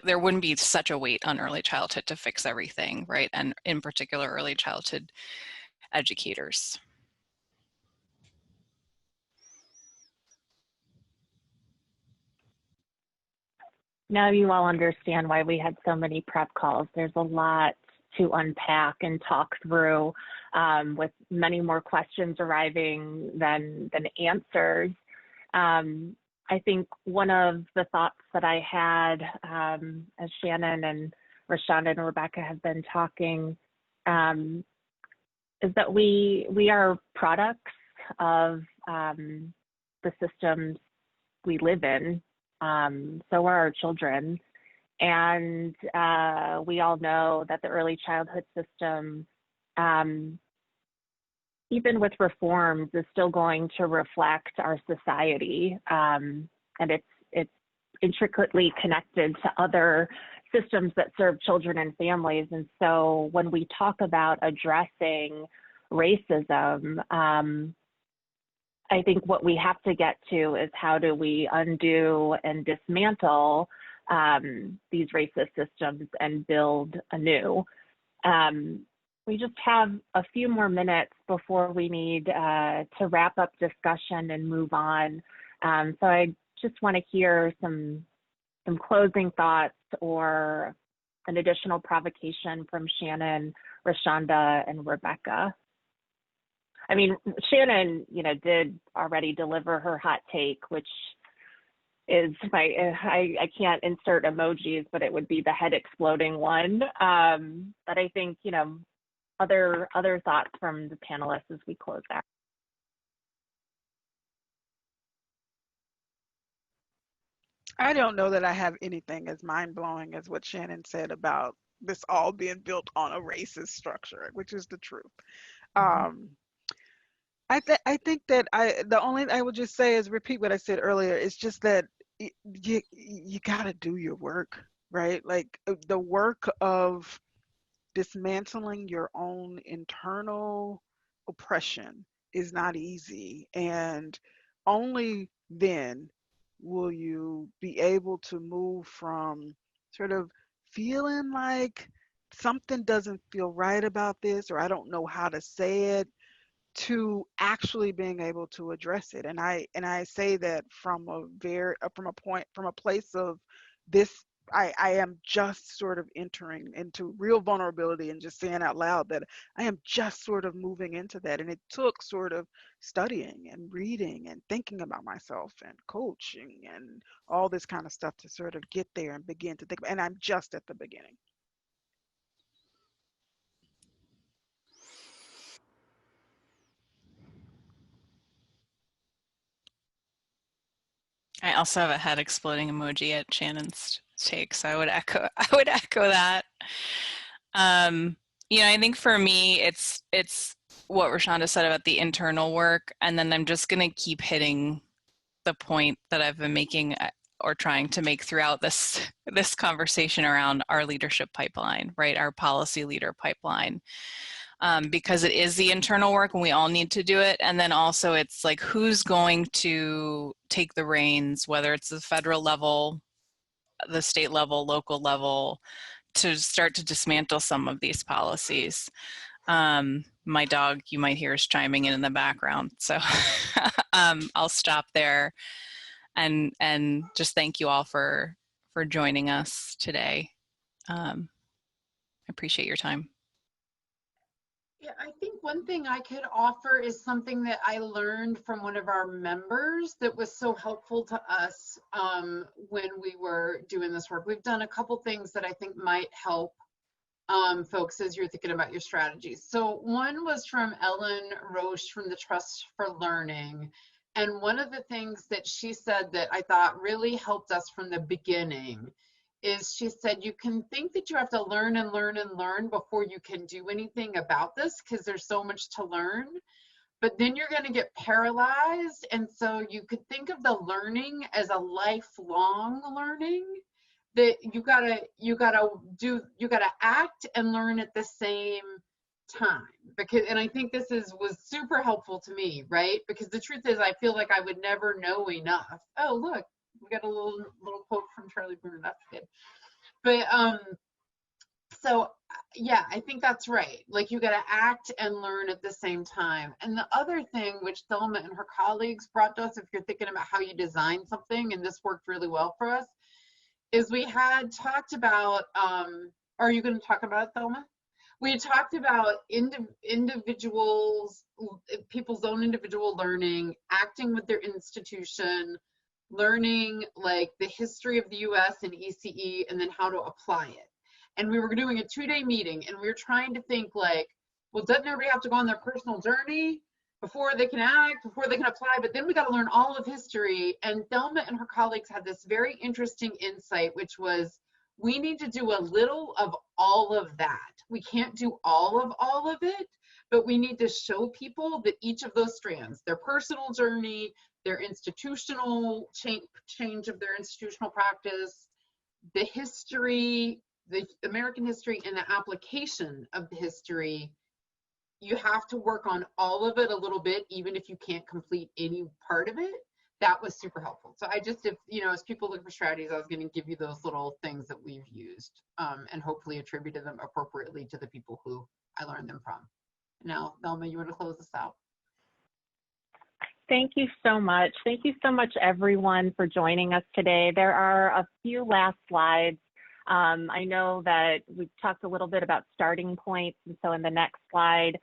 there wouldn't be such a weight on early childhood to fix everything, right? And in particular, early childhood educators. Now you all understand why we had so many prep calls. There's a lot to unpack and talk through. with many more questions arriving than answers. I think one of the thoughts that I had as Shannon and Rashanda and Rebecca have been talking is that we are products of the systems we live in. So are our children. And we all know that the early childhood system, even with reforms, is still going to reflect our society. And it's intricately connected to other systems that serve children and families. And so when we talk about addressing racism, I think what we have to get to is how do we undo and dismantle these racist systems and build anew. We just have a few more minutes before we need to wrap up discussion and move on. So I just want to hear some closing thoughts or an additional provocation from Shannon, Rashanda, and Rebecca. I mean, Shannon, did already deliver her hot take, which is I can't insert emojis, but it would be the head exploding one. But I think, other thoughts from the panelists as we close out. I don't know that I have anything as mind-blowing as what Shannon said about this all being built on a racist structure, which is the truth. I think that the only I would just say is repeat what I said earlier. It's just that you got to do your work, right? Like the work of dismantling your own internal oppression is not easy, and only then will you be able to move from sort of feeling like something doesn't feel right about this, or I don't know how to say it, to actually being able to address it. And I say that from a place of this, I am just sort of entering into real vulnerability and just saying out loud that I am just sort of moving into that. And it took sort of studying and reading and thinking about myself and coaching and all this kind of stuff to sort of get there and begin to think. And I'm just at the beginning. I also have a head exploding emoji at Shannon's take, so I would echo that. I think for me, it's what Rashanda said about the internal work, and then I'm just going to keep hitting the point that I've been making or trying to make throughout this conversation around our leadership pipeline, right? Our policy leader pipeline. Because it is the internal work and we all need to do it. And then also it's like, who's going to take the reins, whether it's the federal level, the state level, local level, to start to dismantle some of these policies. My dog, you might hear, is chiming in the background. So I'll stop there and just thank you all for joining us today. I appreciate your time. Yeah, I think one thing I could offer is something that I learned from one of our members that was so helpful to us when we were doing this work. We've done a couple things that I think might help folks as you're thinking about your strategies. So one was from Ellen Roche from the Trust for Learning. And one of the things that she said that I thought really helped us from the beginning is she said, you can think that you have to learn and learn and learn before you can do anything about this because there's so much to learn, but then you're going to get paralyzed. And so you could think of the learning as a lifelong learning, that you gotta act and learn at the same time. And I think this was super helpful to me, right? Because the truth is I feel like I would never know enough. Oh, look. We got a little quote from Charlie Brunner. That's good. But so yeah, I think that's right. Like you got to act and learn at the same time. And the other thing, which Thelma and her colleagues brought to us, if you're thinking about how you design something, and this worked really well for us, is we had talked about. Are you going to talk about it, Thelma? We talked about individuals, people's own individual learning, acting with their institution, learning like the history of the US and ECE, and then how to apply it. And we were doing a 2-day meeting, and we were trying to think like, well, doesn't everybody have to go on their personal journey before they can act, before they can apply? But then we got to learn all of history. And Thelma and her colleagues had this very interesting insight, which was, we need to do a little of all of that. We can't do all of it, but we need to show people that each of those strands, their personal journey, their institutional change of their institutional practice, the history, the American history, and the application of the history, you have to work on all of it a little bit, even if you can't complete any part of it. That was super helpful. So I just, if, you know, as people look for strategies, I was going to give you those little things that we've used, and hopefully attributed them appropriately to the people who I learned them from. Now, Thelma, you want to close this out? Thank you so much. Thank you so much, everyone, for joining us today. There are a few last slides. I know that we've talked a little bit about starting points, and so in the next slide,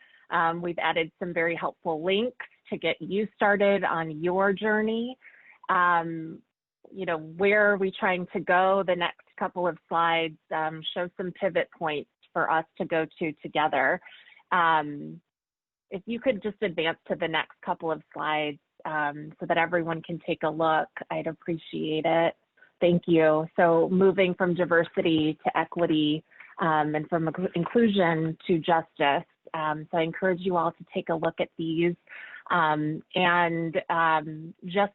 we've added some very helpful links to get you started on your journey. You know, where are we trying to go? The next couple of slides show some pivot points for us to go to together. If you could just advance to the next couple of slides so that everyone can take a look, I'd appreciate it. Thank you. So moving from diversity to equity and from inclusion to justice. So I encourage you all to take a look at these. Just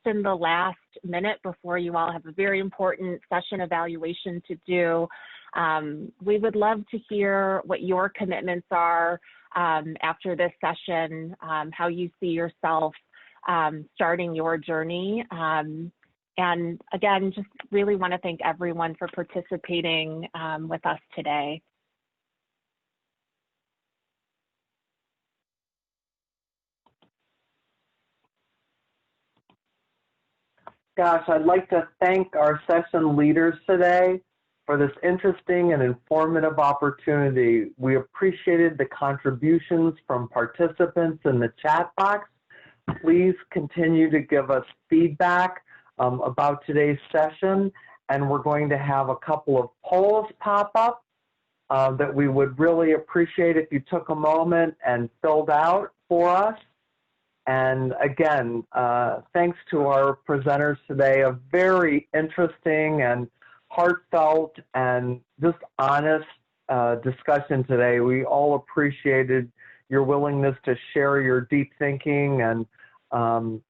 in the last minute before you all have a very important session evaluation to do, we would love to hear what your commitments are after this session, how you see yourself starting your journey. And again, just really want to thank everyone for participating with us today. Gosh, I'd like to thank our session leaders today for this interesting and informative opportunity. We appreciated the contributions from participants in the chat box. Please continue to give us feedback about today's session, and we're going to have a couple of polls pop up that we would really appreciate if you took a moment and filled out for us. And again, thanks to our presenters today, a very interesting and heartfelt and just honest discussion today. We all appreciated your willingness to share your deep thinking and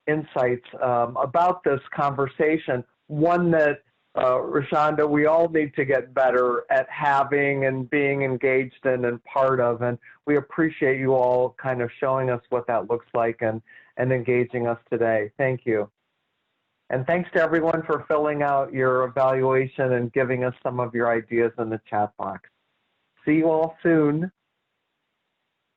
insights about this conversation, one that, Rashanda, we all need to get better at having and being engaged in and part of, and we appreciate you all kind of showing us what that looks like and engaging us today. Thank you. And thanks to everyone for filling out your evaluation and giving us some of your ideas in the chat box. See you all soon.